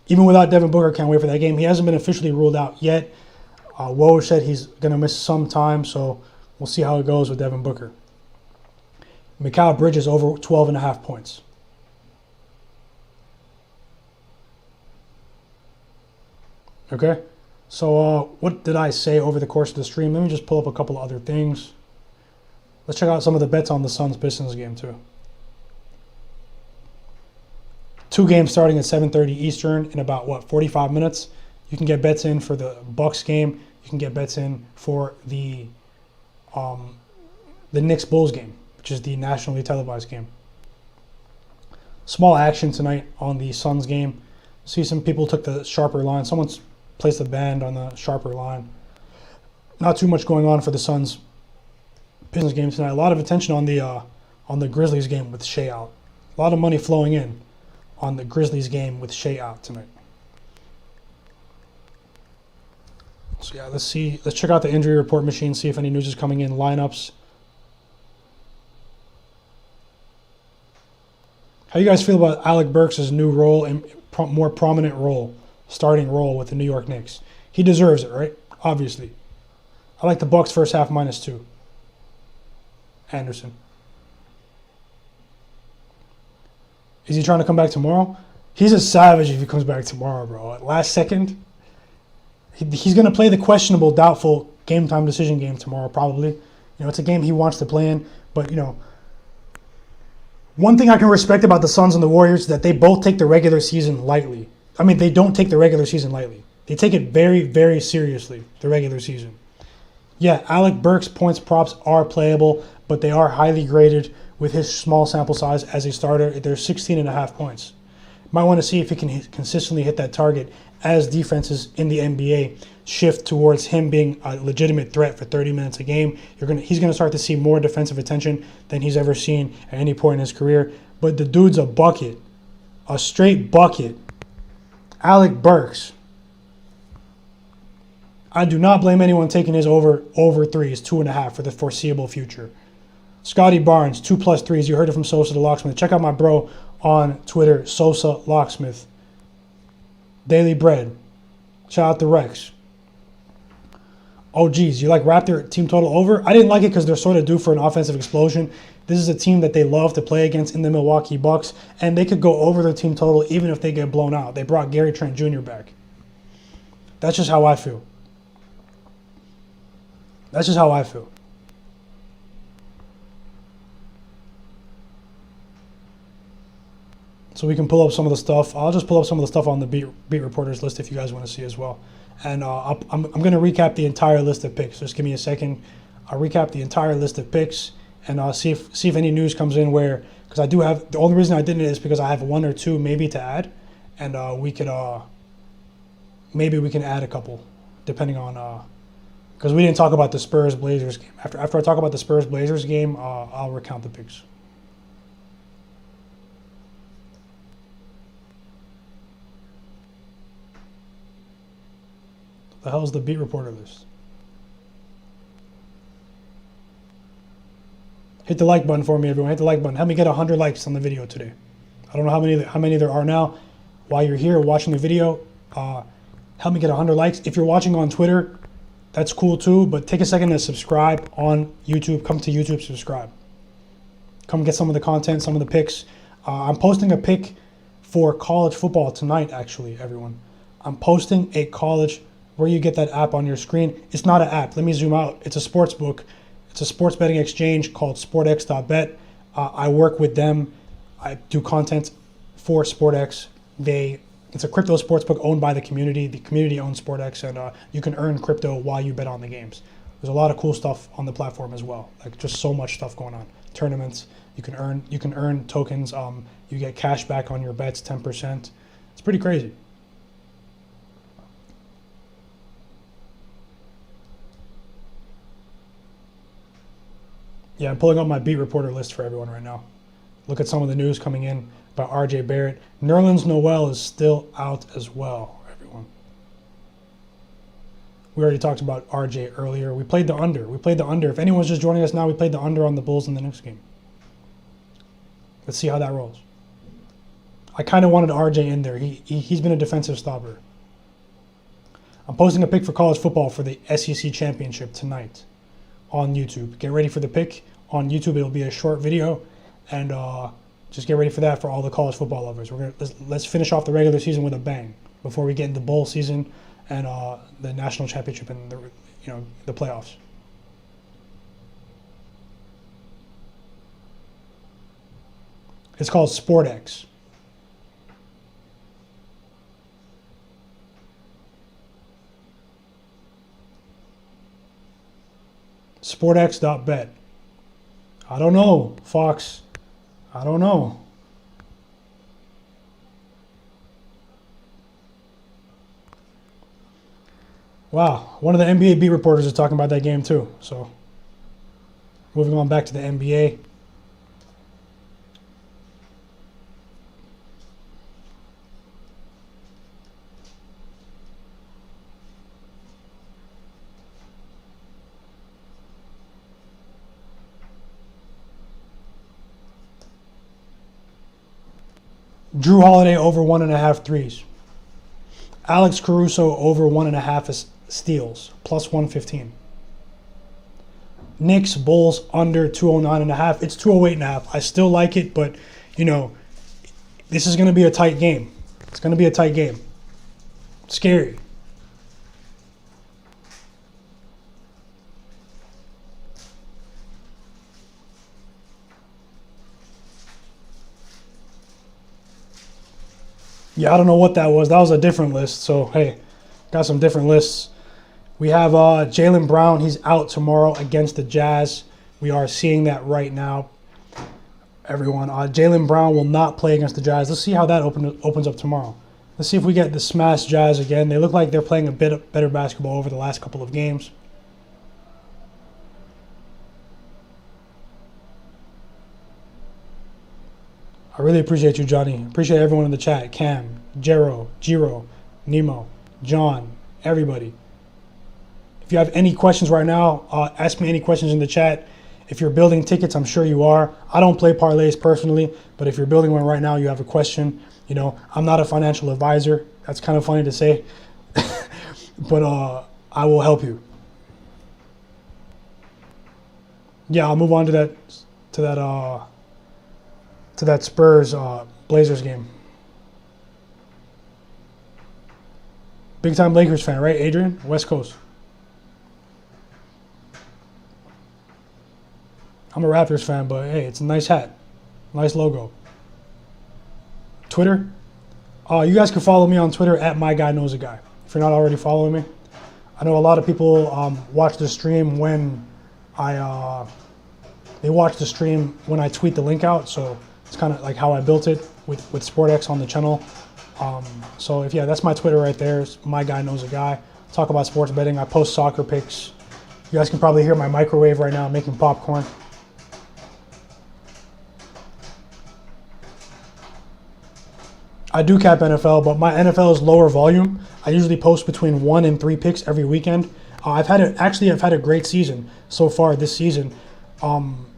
Even without Devin Booker, can't wait for that game. He hasn't been officially ruled out yet. Woj said he's going to miss some time, so we'll see how it goes with Devin Booker. Mikal Bridges over 12.5 points. Okay, so what did I say over the course of the stream? Let me just pull up a couple of other things. Let's check out some of the bets on the Suns-Pistons game too. 2 games starting at 7:30 Eastern in about, 45 minutes. You can get bets in for the Bucks game. You can get bets in for the Knicks-Bulls game, which is the nationally televised game. Small action tonight on the Suns game. See some people took the sharper line. Someone's placed a band on the sharper line. Not too much going on for the Suns Pistons game tonight. A lot of attention on the Grizzlies game with Shea out. A lot of money flowing in on the Grizzlies game with Shea out tonight. So yeah, let's see. Let's check out the injury report machine, see if any news is coming in. Lineups. How do you guys feel about Alec Burks' new role and more prominent role, starting role with the New York Knicks? He deserves it, right? Obviously. I like the Bucks first half -2. Anderson. Is he trying to come back tomorrow? He's a savage if he comes back tomorrow, bro. At last second. He's going to play the questionable, doubtful game time decision game tomorrow, probably. You know, it's a game he wants to play in. But, you know, one thing I can respect about the Suns and the Warriors is that they both take the regular season lightly. I mean, they don't take the regular season lightly. They take it very, very seriously, the regular season. Yeah, Alec Burks' points props are playable, but they are highly graded with his small sample size as a starter. They're 16.5 points. Might want to see if he can consistently hit that target as defenses in the NBA shift towards him being a legitimate threat for 30 minutes a game. He's going to start to see more defensive attention than he's ever seen at any point in his career. But the dude's a bucket, a straight bucket. Alec Burks. I do not blame anyone taking his over threes, 2.5 for the foreseeable future. Scotty Barnes, 2+ threes. You heard it from Sosa the Locksmith. Check out my bro on Twitter, Sosa Locksmith. Daily Bread. Shout out to Rex. Oh, geez, you like Raptor team total over? I didn't like it because they're sort of due for an offensive explosion. This is a team that they love to play against in the Milwaukee Bucks, and they could go over their team total even if they get blown out. They brought Gary Trent Jr. back. That's just how I feel. That's just how I feel. So we can pull up some of the stuff. I'll just pull up some of the stuff on the beat reporters list if you guys want to see as well. And I'm going to recap the entire list of picks. Just give me a second. I'll recap the entire list of picks and see if any news comes in where, because I do have, the only reason I didn't is because I have 1 or 2 maybe to add, and we could maybe we can add a couple depending on because we didn't talk about the Spurs Blazers game. After I talk about the Spurs Blazers game, I'll recount the picks. The hell is the beat reporter list? Hit the like button for me, everyone. Hit the like button. Help me get 100 likes on the video today. I don't know how many there are now. While you're here watching the video, help me get 100 likes. If you're watching on Twitter, that's cool too. But take a second to subscribe on YouTube. Come to YouTube, subscribe. Come get some of the content, some of the picks. I'm posting a pick for college football tonight, actually, everyone. I'm posting a college. Where you get that app on your screen. It's not an app. Let me zoom out. It's a sports book. It's a sports betting exchange called sportx.bet. I work with them. I do content for SportX. It's a crypto sports book owned by the community. The community owns SportX, and you can earn crypto while you bet on the games. There's a lot of cool stuff on the platform as well. Like just so much stuff going on. Tournaments. You can earn tokens. You get cash back on your bets, 10%. It's pretty crazy. Yeah, I'm pulling up my beat reporter list for everyone right now. Look at some of the news coming in about RJ Barrett. Nerlens Noel is still out as well, everyone. We already talked about RJ earlier. We played the under. We played the under. If anyone's just joining us now, we played the under on the Bulls in the next game. Let's see how that rolls. I kind of wanted RJ in there. He's been a defensive stopper. I'm posting a pick for college football for the SEC championship tonight on YouTube. Get ready for the pick on YouTube. It'll be a short video, and just get ready for that for all the college football lovers. Let's finish off the regular season with a bang before we get into bowl season and the national championship and the playoffs. It's called SportX. SportX.bet. I don't know, Fox. I don't know. Wow, one of the NBA beat reporters is talking about that game too. So, moving on back to the NBA. Drew Holiday over 1.5 threes. Alex Caruso over 1.5 steals, plus 115. Knicks, Bulls under 209.5. It's 208.5. I still like it, but this is going to be a tight game. It's going to be a tight game. Scary. Yeah, I don't know what that was. That was a different list. So, hey, got some different lists. We have Jaylen Brown. He's out tomorrow against the Jazz. We are seeing that right now, everyone. Jaylen Brown will not play against the Jazz. Let's see how that opens up tomorrow. Let's see if we get the smash Jazz again. They look like they're playing a bit better basketball over the last couple of games. I really appreciate you, Johnny. Appreciate everyone in the chat. Cam, Jero, Jiro, Nemo, John, everybody. If you have any questions right now, ask me any questions in the chat. If you're building tickets, I'm sure you are. I don't play parlays personally, but if you're building one right now, you have a question. I'm not a financial advisor. That's kind of funny to say, but I will help you. Yeah, I'll move on to that Spurs Blazers game. Big time Lakers fan, right, Adrian? West Coast. I'm a Raptors fan, but hey, it's a nice hat. Nice logo. Twitter? You guys can follow me on Twitter at MyGuyKnowsAGuy. If you're not already following me. I know a lot of people watch the stream when they watch the stream when I tweet the link out, so it's kind of like how I built it with SportX on the channel. So that's my Twitter right there. It's MyGuyKnowsAGuy. Talk about sports betting. I post soccer picks. You guys can probably hear my microwave right now making popcorn. I do cap NFL, but my NFL is lower volume. I usually post between 1 and 3 picks every weekend. I've had a great season so far this season,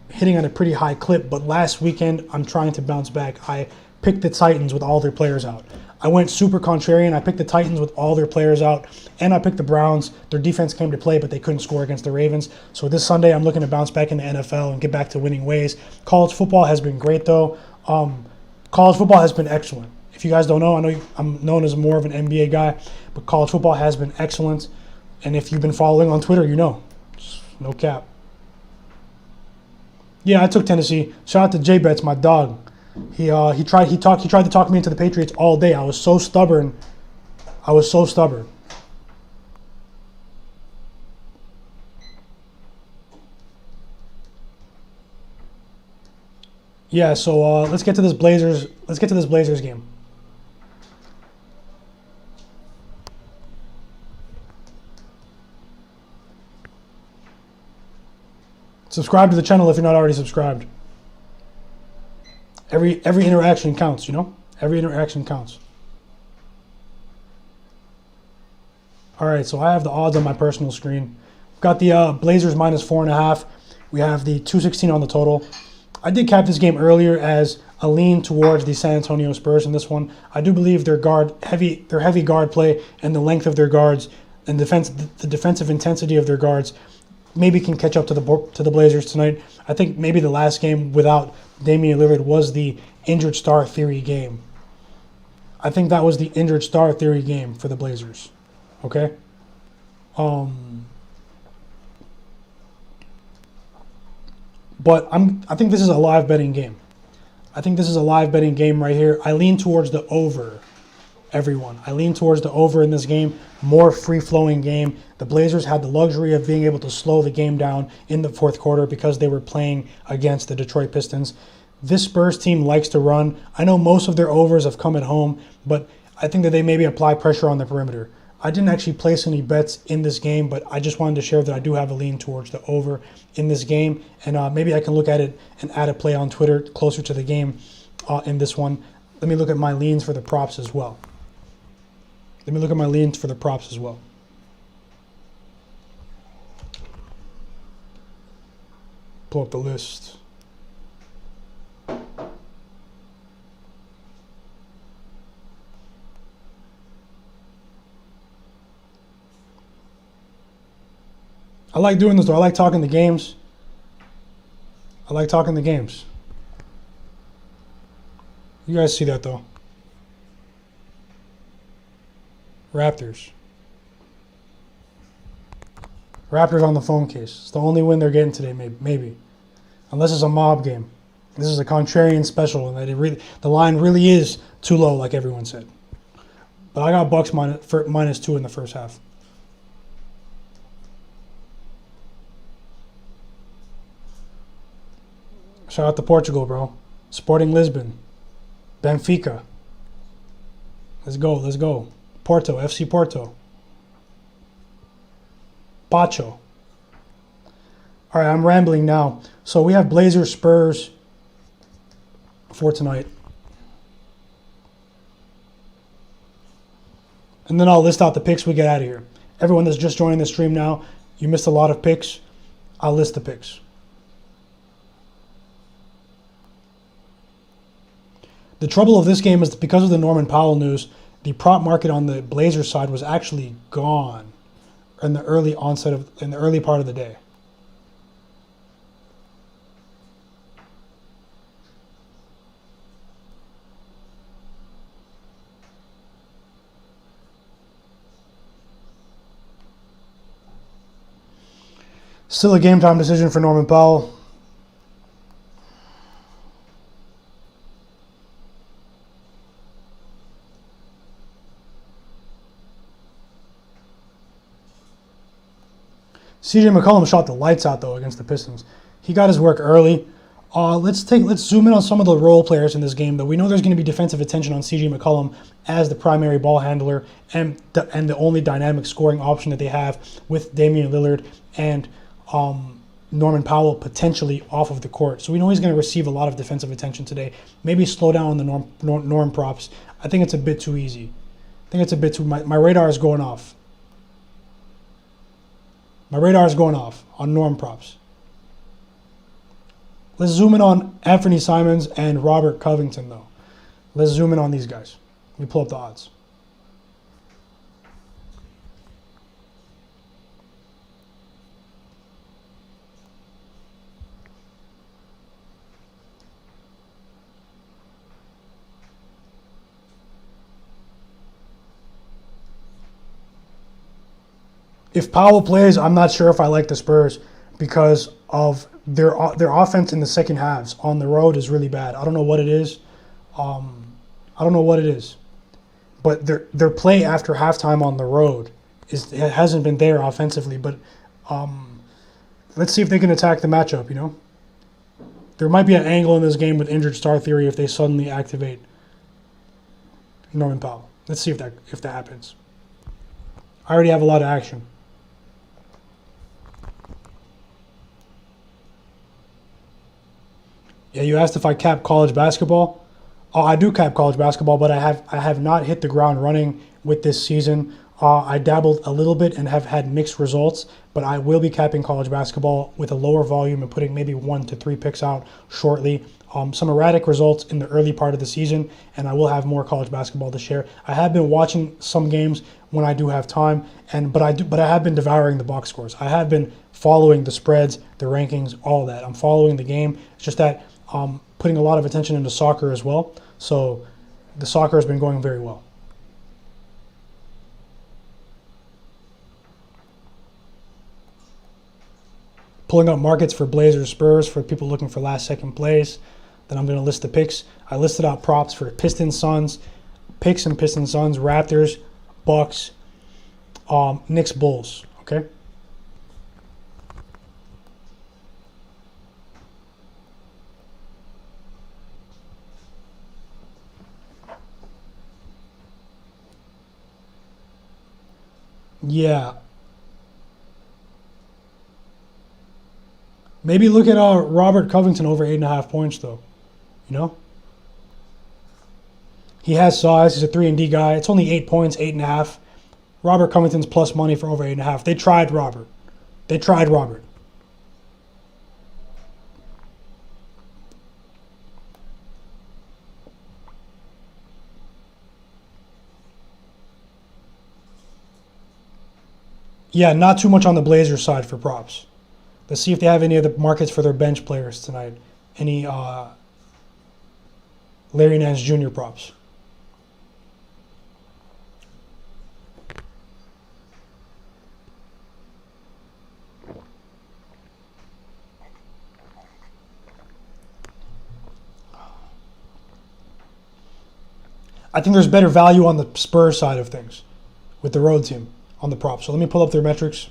hitting at a pretty high clip. But last weekend, I'm trying to bounce back. I picked the Titans with all their players out. I went super contrarian. I picked the Titans with all their players out, and I picked the Browns. Their defense came to play, but they couldn't score against the Ravens. So this Sunday, I'm looking to bounce back in the NFL and get back to winning ways. College football has been great, though. College football has been excellent. If you guys don't know, I know I'm known as more of an NBA guy, but college football has been excellent. And if you've been following on Twitter, you know. No cap. Yeah, I took Tennessee. Shout out to J-Bets, my dog. He tried to talk me into the Patriots all day. I was so stubborn. Yeah, so let's get to this Blazers game. Subscribe to the channel if you're not already subscribed. Every interaction counts, Every interaction counts. All right, so I have the odds on my personal screen. We've got the Blazers minus 4.5. We have the 216 on the total. I did cap this game earlier as a lean towards the San Antonio Spurs in this one. I do believe their heavy guard play and the length of their guards and the defensive intensity of their guards maybe can catch up to the Blazers tonight. I think maybe the last game without Damian Lillard was the injured star theory game. I think that was the injured star theory game for the Blazers. Okay? But I think this is a live betting game. I think this is a live betting game right here. I lean towards the over, everyone. I lean towards the over in this game. More free-flowing game. The Blazers had the luxury of being able to slow the game down in the fourth quarter because they were playing against the Detroit Pistons. This Spurs team likes to run. I know most of their overs have come at home, but I think that they maybe apply pressure on the perimeter. I didn't actually place any bets in this game, but I just wanted to share that I do have a lean towards the over in this game. And maybe I can look at it and add a play on Twitter closer to the game in this one. Let me look at my leans for the props as well. Pull up the list. I like doing this though. I like talking the games. You guys see that though. Raptors on the phone case. It's the only win they're getting today, maybe. Unless it's a mob game. This is a contrarian special, and that the line really is too low, like everyone said. But I got Bucks -2 in the first half. Shout out to Portugal, bro. Sporting Lisbon. Benfica. Let's go. Porto, FC Porto. Pacho. All right, I'm rambling now. So we have Blazers, Spurs for tonight. And then I'll list out the picks we get out of here. Everyone that's just joining the stream now, you missed a lot of picks. I'll list the picks. The trouble of this game is that because of the Norman Powell news, the prop market on the Blazers side was actually gone in the early part of the day. Still a game time decision for Norman Powell. CJ McCollum shot the lights out though against the Pistons. He got his work early. Let's zoom in on some of the role players in this game. Though we know there's going to be defensive attention on CJ McCollum as the primary ball handler and the only dynamic scoring option that they have with Damian Lillard and Norman Powell potentially off of the court. So we know he's going to receive a lot of defensive attention today. Maybe slow down on the norm props. I think it's a bit too easy. My radar is going off. My radar is going off on norm props. Let's zoom in on Anthony Simons and Robert Covington, though. Let's zoom in on these guys. Let me pull up the odds. If Powell plays, I'm not sure if I like the Spurs because of their offense in the second halves on the road is really bad. I don't know what it is. But their play after halftime on the road hasn't been there offensively. But let's see if they can attack the matchup. You know, there might be an angle in this game with injured star theory if they suddenly activate Norman Powell. Let's see if that happens. I already have a lot of action. Yeah, you asked if I cap college basketball. Oh, I do cap college basketball, but I have not hit the ground running with this season. I dabbled a little bit and have had mixed results, but I will be capping college basketball with a lower volume and putting maybe 1 to 3 picks out shortly. Some erratic results in the early part of the season, and I will have more college basketball to share. I have been watching some games when I do have time, but I have been devouring the box scores. I have been following the spreads, the rankings, all that. I'm following the game. It's just that putting a lot of attention into soccer as well. So the soccer has been going very well. Pulling up markets for Blazers, Spurs for people looking for last second plays. Then I'm going to list the picks. I listed out props for Pistons, Suns, picks and Pistons, Suns, Raptors, Bucks, Knicks, Bulls. Okay. Yeah. Maybe look at Robert Covington over 8.5 points though. You know, he has size. He's a 3-and-D guy. It's only 8 points, 8.5. Robert Covington's plus money for over 8.5. They tried Robert. They tried Robert. Yeah, not too much on the Blazers side for props. Let's see if they have any of the markets for their bench players tonight. Any Larry Nance Jr. props. I think there's better value on the Spurs side of things with the road team on the props. So let me pull up their metrics.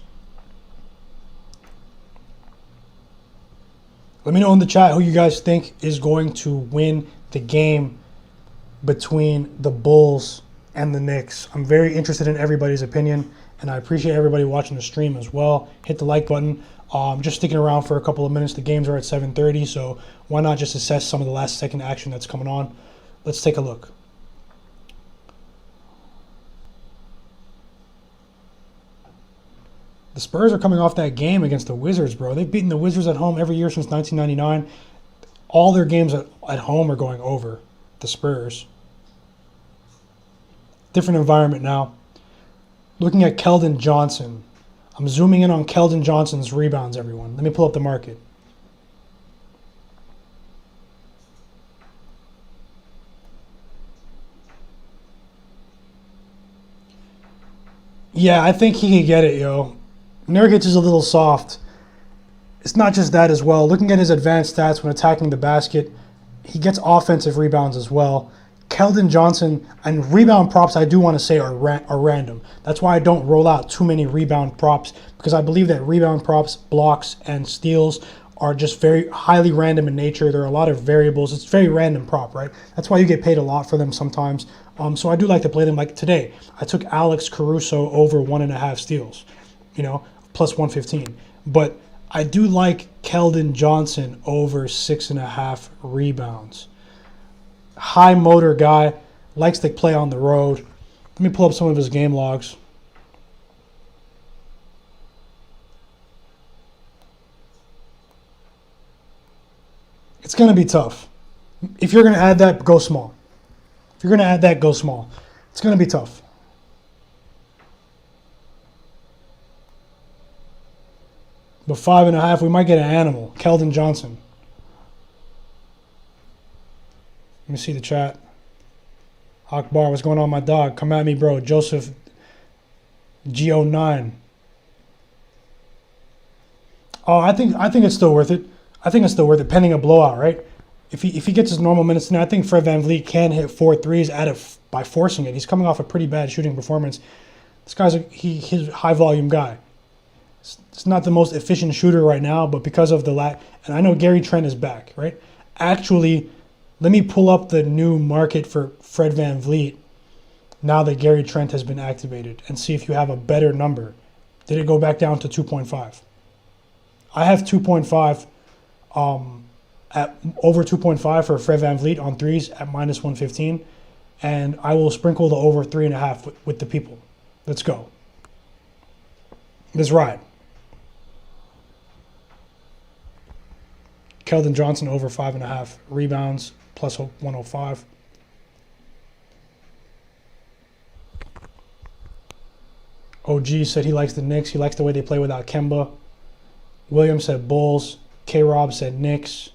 Let me know in the chat who you guys think is going to win the game between the Bulls and the Knicks. I'm very interested in everybody's opinion, and I appreciate everybody watching the stream as well. Hit the like button. Just sticking around for a couple of minutes. The games are at 7:30, so why not just assess some of the last second action that's coming on? Let's take a look. The Spurs are coming off that game against the Wizards, bro. They've beaten the Wizards at home every year since 1999. All their games at home are going over the Spurs. Different environment now. Looking at Keldon Johnson. I'm zooming in on Keldon Johnson's rebounds, everyone. Let me pull up the market. Yeah, I think he could get it, yo. Nurkic is a little soft. It's not just that as well. Looking at his advanced stats when attacking the basket, he gets offensive rebounds as well. Keldon Johnson, and rebound props I do want to say are random. That's why I don't roll out too many rebound props, because I believe that rebound props, blocks, and steals are just very highly random in nature. There are a lot of variables. It's very random prop, right? That's why you get paid a lot for them sometimes. So I do like to play them. Like today, I took Alex Caruso over 1.5 steals, plus 115. But I do like Keldon Johnson over 6.5 rebounds. High motor guy, likes to play on the road. Let me pull up some of his game logs. It's going to be tough. If you're going to add that, go small. If you're going to add that, go small. It's going to be tough. But 5.5, we might get an animal. Keldon Johnson. Let me see the chat. Akbar, what's going on, my dog? Come at me, bro. Joseph G09. Oh, I think it's still worth it. I think it's still worth it, pending a blowout, right? If he gets his normal minutes, then I think Fred VanVleet can hit 4 threes by forcing it. He's coming off a pretty bad shooting performance. This guy's he's a high volume guy. It's not the most efficient shooter right now, but because of the lack, and I know Gary Trent is back, right? Actually, let me pull up the new market for Fred VanVleet now that Gary Trent has been activated and see if you have a better number. Did it go back down to 2.5? I have 2.5 at over 2.5 for Fred VanVleet on threes at minus 115, and I will sprinkle the over 3.5 with the people. Let's go. Let's ride. Keldon Johnson over 5.5 rebounds, plus 105. OG said he likes the Knicks. He likes the way they play without Kemba. Williams said Bulls. K-Rob said Knicks.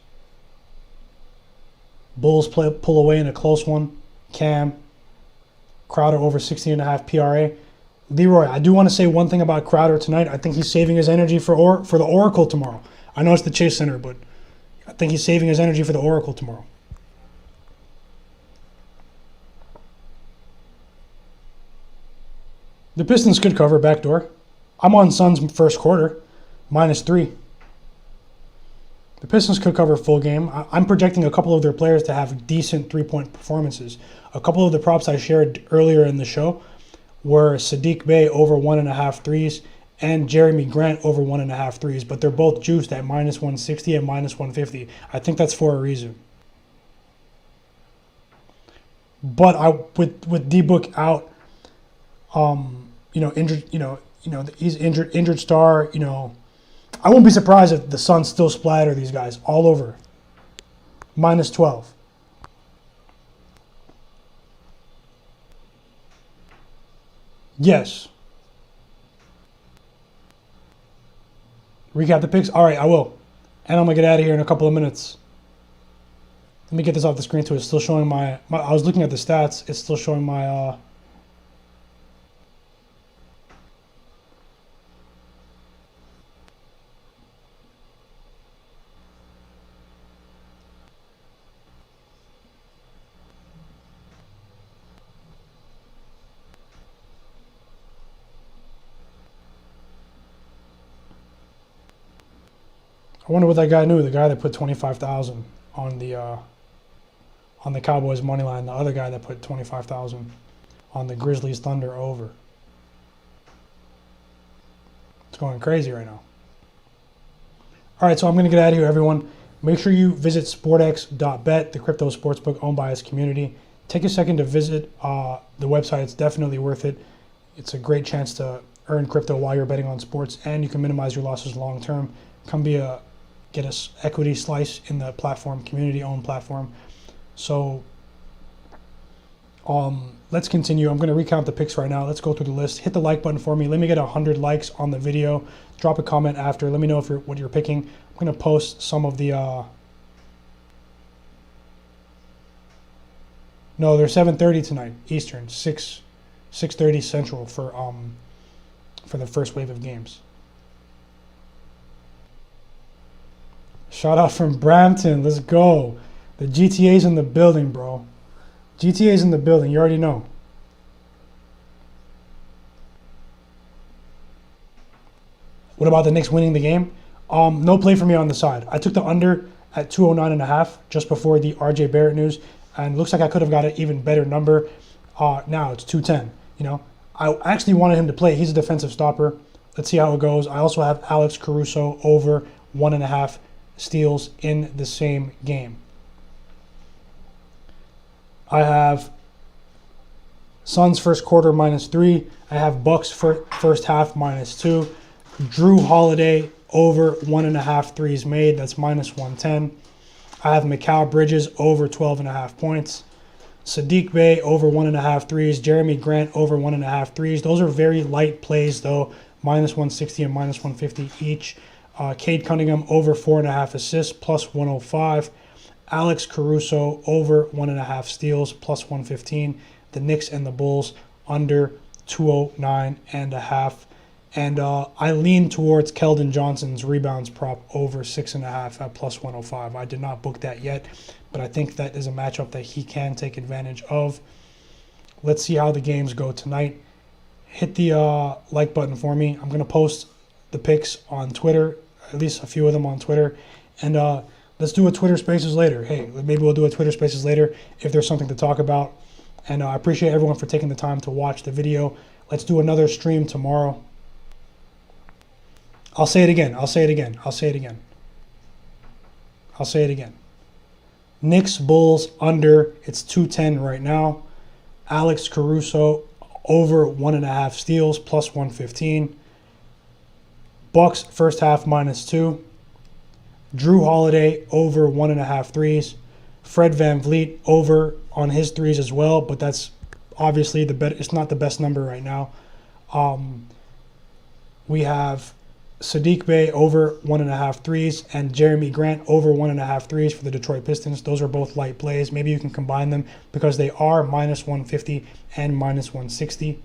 Bulls pull away in a close one. Cam. Crowder over 16.5 PRA. Leroy, I do want to say one thing about Crowder tonight. I think he's saving his energy for the Oracle tomorrow. I know it's the Chase Center, but I think he's saving his energy for the Oracle tomorrow. The Pistons could cover backdoor. I'm on Suns first quarter, -3. The Pistons could cover full game. I'm projecting a couple of their players to have decent three-point performances. A couple of the props I shared earlier in the show were Saddiq Bey over 1.5 threes and Jeremy Grant over 1.5 threes, but they're both juiced at -160 and -150. I think that's for a reason. But with D-Book out, injured, he's injured star, I won't be surprised if the Suns still splatter these guys all over. -12. Yes. Recap the picks? All right, I will. And I'm going to get out of here in a couple of minutes. Let me get this off the screen too. It's still showing my I was looking at the stats. It's still showing my I wonder what that guy knew. The guy that put 25,000 on the Cowboys money line. The other guy that put 25,000 on the Grizzlies Thunder over. It's going crazy right now. All right, so I'm going to get out of here, everyone. Make sure you visit sportx.bet, the crypto sportsbook owned by its community. Take a second to visit the website. It's definitely worth it. It's a great chance to earn crypto while you're betting on sports, and you can minimize your losses long term. Come get an equity slice in the platform, community-owned platform. So let's continue. I'm going to recount the picks right now. Let's go through the list. Hit the like button for me. Let me get 100 likes on the video. Drop a comment after. Let me know what you're picking. I'm going to post some of the... No, they're 7:30 tonight, Eastern, 6:30 Central for the first wave of games. Shout out from Brampton. Let's go. The GTA's in the building, bro. GTA's in the building. You already know. What about the Knicks winning the game? No play for me on the side. I took the under at 209.5 just before the RJ Barrett news, and looks like I could have got an even better number. Now it's 210. I actually wanted him to play. He's a defensive stopper. Let's see how it goes. I also have Alex Caruso over 1.5 steals in the same game. I have Suns first quarter -3. I have Bucks first half -2. Drew Holiday over 1.5 threes made. That's -110. I have Mikal Bridges over 12.5 points. Saddiq Bey over 1.5 threes. Jeremy Grant over 1.5 threes. Those are very light plays though. -160 and -150 each. Cade Cunningham over 4.5 assists, +105. Alex Caruso over 1.5 steals, +115. The Knicks and the Bulls under 209.5. And I lean towards Keldon Johnson's rebounds prop over 6.5 at +105. I did not book that yet, but I think that is a matchup that he can take advantage of. Let's see how the games go tonight. Hit the like button for me. I'm going to post the picks on Twitter, at least a few of them on Twitter. And let's do a Twitter Spaces later. Hey, maybe we'll do a Twitter Spaces later if there's something to talk about. And I appreciate everyone for taking the time to watch the video. Let's do another stream tomorrow. I'll say it again. I'll say it again. I'll say it again. I'll say it again. Knicks, Bulls, under. It's 210 right now. Alex Caruso over 1.5 steals, plus 115. Bucks first half -2. Drew Holiday over 1.5 threes. Fred VanVleet over on his threes as well, but that's obviously it's not the best number right now. We have Sadiq Bey over 1.5 threes and Jeremy Grant over 1.5 threes for the Detroit Pistons. Those are both light plays. Maybe you can combine them because they are -150 and -160.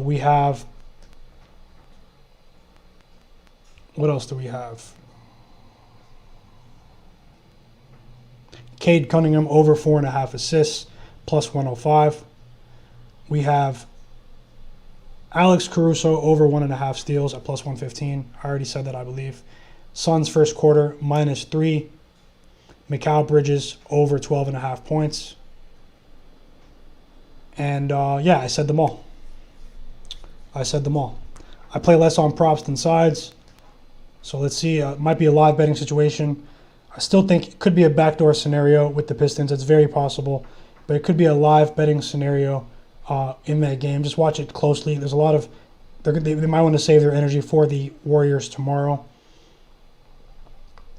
We have, what else do we have? Cade Cunningham over 4.5 assists, plus 105. We have Alex Caruso over 1.5 steals at plus 115. I already said that, I believe. Suns first quarter -3. Mikal Bridges over 12.5 points. And yeah, I said them all. I play less on props than sides. So let's see. It might be a live betting situation. I still think it could be a backdoor scenario with the Pistons. It's very possible. But it could be a live betting scenario in that game. Just watch it closely. There's a lot of... They might want to save their energy for the Warriors tomorrow.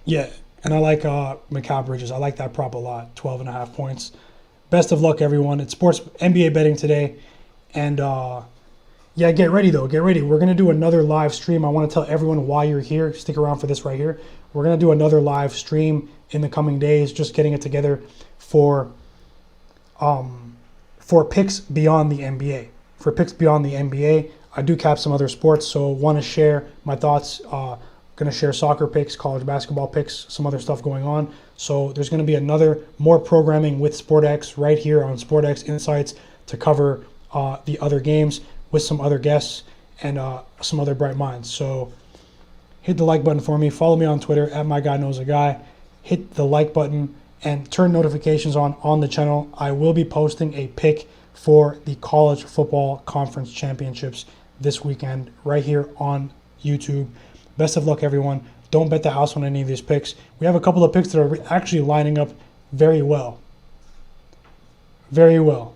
Yeah, and I like Mikal Bridges. I like that prop a lot. 12.5 points. Best of luck, everyone. It's sports NBA betting today. And yeah, get ready, though. Get ready. We're going to do another live stream. I want to tell everyone why you're here. Stick around for this right here. We're going to do another live stream in the coming days, just getting it together for picks beyond the NBA. For picks beyond the NBA, I do cap some other sports, so want to share my thoughts. Going to share soccer picks, college basketball picks, some other stuff going on. So there's going to be more programming with SportX right here on SportX Insights to cover the other games with some other guests and some other bright minds. So hit the like button for me. Follow me on Twitter at MyGuyKnowsAGuy. Hit the like button and turn notifications on the channel. I will be posting a pick for the College Football Conference Championships this weekend right here on YouTube. Best of luck, everyone. Don't bet the house on any of these picks. We have a couple of picks that are actually lining up very well. Very well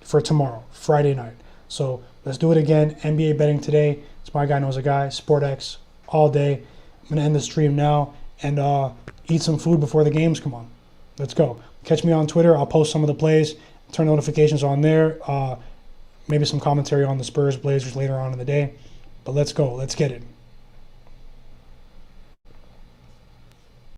for tomorrow, Friday night. So let's do it again. NBA betting today. It's My Guy Knows a Guy, SportX, all day. I'm going to end the stream now and eat some food before the games come on. Let's go. Catch me on Twitter. I'll post some of the plays, turn notifications on there. Maybe some commentary on the Spurs, Blazers later on in the day. But let's go. Let's get it.